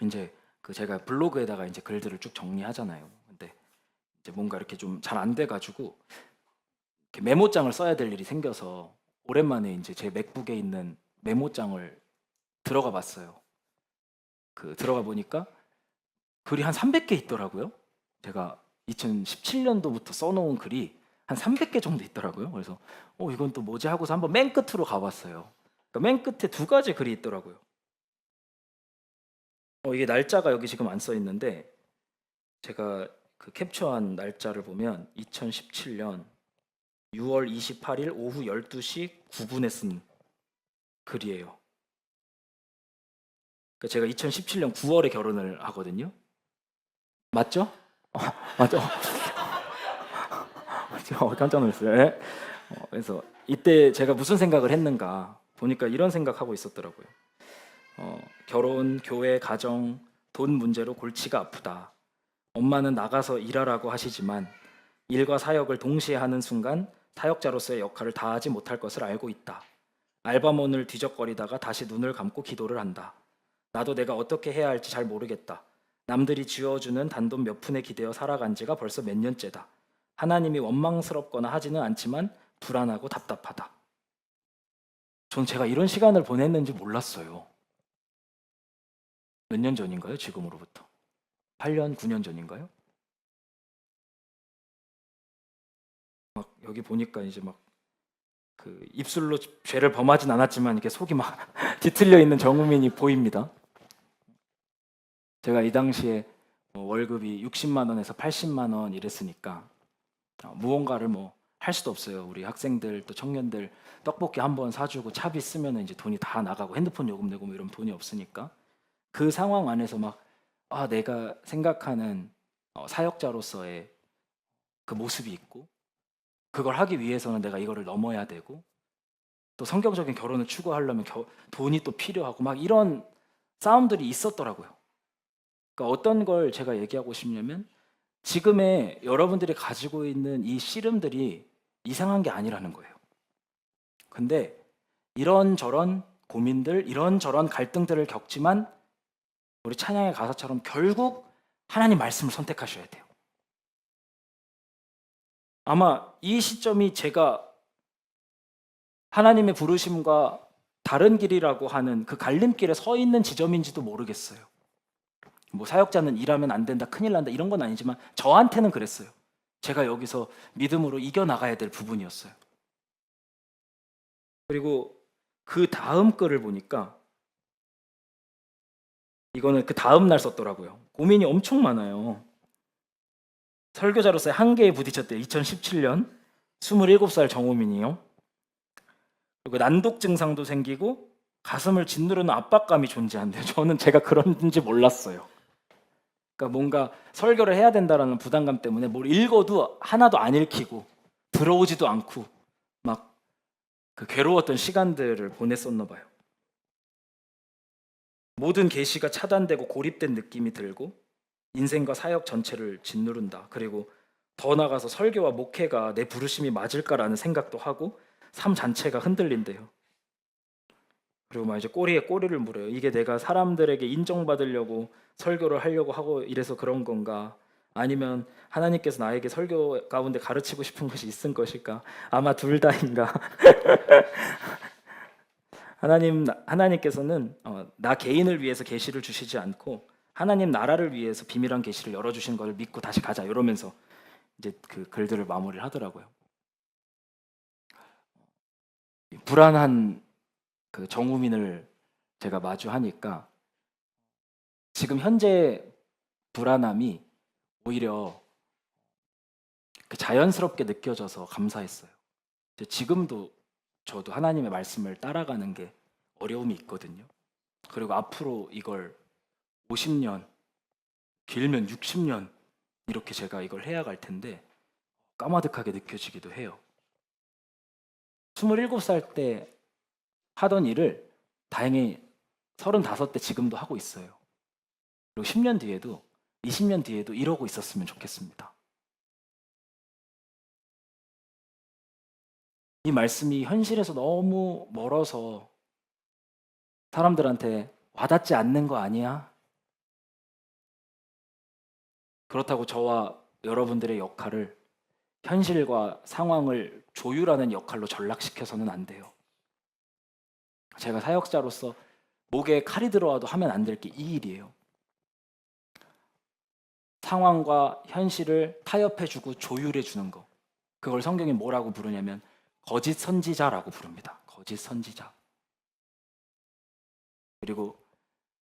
이제 제가 블로그에다가 이제 글들을 쭉 정리하잖아요. 근데 이제 뭔가 이렇게 좀 잘 안 돼가지고 이렇게 메모장을 써야 될 일이 생겨서 오랜만에 이제 제 맥북에 있는 메모장을 들어가 봤어요. 들어가 보니까 글이 한 300개 있더라고요. 제가 2017년도부터 써놓은 글이 한 300개 정도 있더라고요. 그래서 이건 또 뭐지 하고서 한번 맨 끝으로 가봤어요. 그러니까 맨 끝에 두 가지 글이 있더라고요. 이게 날짜가 여기 지금 안 써 있는데 제가 캡처한 날짜를 보면 2017년 6월 28일 오후 12시 9분에 쓴 글이에요. 그러니까 제가 2017년 9월에 결혼을 하거든요. 맞죠? 맞죠? 깜짝 놀랐어요. 네? 그래서 이때 제가 무슨 생각을 했는가 보니까 이런 생각하고 있었더라고요. 결혼, 교회, 가정, 돈 문제로 골치가 아프다. 엄마는 나가서 일하라고 하시지만 일과 사역을 동시에 하는 순간 사역자로서의 역할을 다하지 못할 것을 알고 있다. 알바몬을 뒤적거리다가 다시 눈을 감고 기도를 한다. 나도 내가 어떻게 해야 할지 잘 모르겠다. 남들이 쥐어주는 단돈 몇 푼에 기대어 살아간 지가 벌써 몇 년째다. 하나님이 원망스럽거나 하지는 않지만 불안하고 답답하다. 전 제가 이런 시간을 보냈는지 몰랐어요. 몇 년 전인가요? 지금으로부터 8년, 9년 전인가요? 막 여기 보니까 이제 막 입술로 죄를 범하진 않았지만 이렇게 속이 막 뒤틀려 있는 정우민이 보입니다. 제가 이 당시에 월급이 60만 원에서 80만 원 이랬으니까 무언가를 할 수도 없어요. 우리 학생들 또 청년들 떡볶이 한 번 사주고 차비 쓰면 이제 돈이 다 나가고 핸드폰 요금 내고 이러면 돈이 없으니까 그 상황 안에서 내가 생각하는 사역자로서의 그 모습이 있고 그걸 하기 위해서는 내가 이거를 넘어야 되고 또 성경적인 결혼을 추구하려면 돈이 또 필요하고 이런 싸움들이 있었더라고요. 그러니까 어떤 걸 제가 얘기하고 싶냐면 지금의 여러분들이 가지고 있는 이 씨름들이 이상한 게 아니라는 거예요. 근데 이런저런 고민들, 이런저런 갈등들을 겪지만 우리 찬양의 가사처럼 결국 하나님 말씀을 선택하셔야 돼요. 아마 이 시점이 제가 하나님의 부르심과 다른 길이라고 하는 그 갈림길에 서 있는 지점인지도 모르겠어요. 사역자는 일하면 안 된다, 큰일 난다 이런 건 아니지만 저한테는 그랬어요. 제가 여기서 믿음으로 이겨나가야 될 부분이었어요. 그리고 그 다음 글을 보니까 이거는 그 다음 날 썼더라고요. 고민이 엄청 많아요. 설교자로서의 한계에 부딪혔대요. 2017년 27살 정호민이요. 그리고 난독 증상도 생기고 가슴을 짓누르는 압박감이 존재한대요. 저는 제가 그런지 몰랐어요. 그러니까 뭔가 설교를 해야 된다라는 부담감 때문에 뭘 읽어도 하나도 안 읽히고 들어오지도 않고 막 그 괴로웠던 시간들을 보냈었나 봐요. 모든 계시가 차단되고 고립된 느낌이 들고 인생과 사역 전체를 짓누른다. 그리고 더 나아가서 설교와 목회가 내 부르심이 맞을까라는 생각도 하고 삶 자체가 흔들린대요. 그리고 막 이제 꼬리에 꼬리를 물어요. 이게 내가 사람들에게 인정받으려고 설교를 하려고 하고 이래서 그런 건가? 아니면 하나님께서 나에게 설교 가운데 가르치고 싶은 것이 있은 것일까? 아마 둘 다인가? 하나님께서는 나 개인을 위해서 계시를 주시지 않고 하나님 나라를 위해서 비밀한 계시를 열어주신 걸 믿고 다시 가자 이러면서 이제 그 글들을 마무리를 하더라고요. 불안한 그 정우민을 제가 마주하니까 지금 현재 불안함이 오히려 그 자연스럽게 느껴져서 감사했어요. 지금도 저도 하나님의 말씀을 따라가는 게 어려움이 있거든요. 그리고 앞으로 이걸 50년, 길면 60년 이렇게 제가 이걸 해야 갈 텐데 까마득하게 느껴지기도 해요. 27살 때 하던 일을 다행히 35대 지금도 하고 있어요. 그리고 10년 뒤에도 20년 뒤에도 이러고 있었으면 좋겠습니다. 이 말씀이 현실에서 너무 멀어서 사람들한테 와닿지 않는 거 아니야? 그렇다고 저와 여러분들의 역할을 현실과 상황을 조율하는 역할로 전락시켜서는 안 돼요. 제가 사역자로서 목에 칼이 들어와도 하면 안 될 게 이 일이에요. 상황과 현실을 타협해주고 조율해주는 거. 그걸 성경이 뭐라고 부르냐면 거짓 선지자라고 부릅니다. 거짓 선지자. 그리고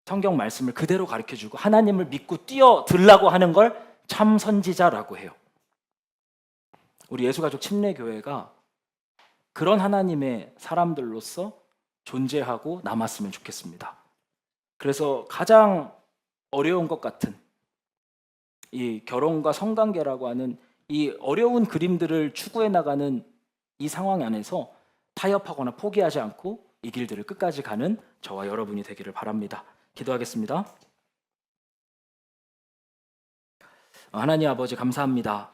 성경 말씀을 그대로 가르쳐주고 하나님을 믿고 뛰어들라고 하는 걸 참 선지자라고 해요. 우리 예수가족 침례교회가 그런 하나님의 사람들로서 존재하고 남았으면 좋겠습니다. 그래서 가장 어려운 것 같은 이 결혼과 성관계라고 하는 이 어려운 그림들을 추구해 나가는 이 상황 안에서 타협하거나 포기하지 않고 이 길들을 끝까지 가는 저와 여러분이 되기를 바랍니다. 기도하겠습니다. 하나님 아버지 감사합니다.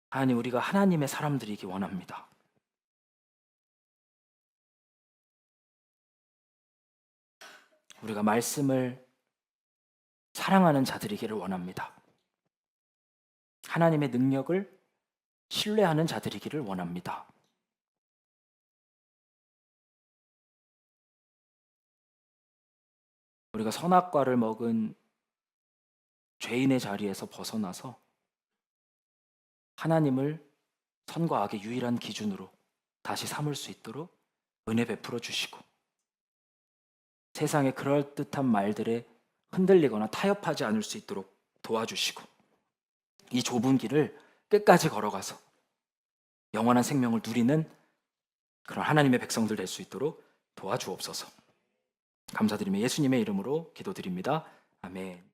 하나님 우리가 하나님의 사람들이기 원합니다. 우리가 말씀을 사랑하는 자들이기를 원합니다. 하나님의 능력을 신뢰하는 자들이기를 원합니다. 우리가 선악과를 먹은 죄인의 자리에서 벗어나서 하나님을 선과 악의 유일한 기준으로 다시 삼을 수 있도록 은혜 베풀어 주시고 세상의 그럴듯한 말들에 흔들리거나 타협하지 않을 수 있도록 도와주시고 이 좁은 길을 끝까지 걸어가서 영원한 생명을 누리는 그런 하나님의 백성들 될 수 있도록 도와주옵소서. 감사드리며 예수님의 이름으로 기도드립니다. 아멘.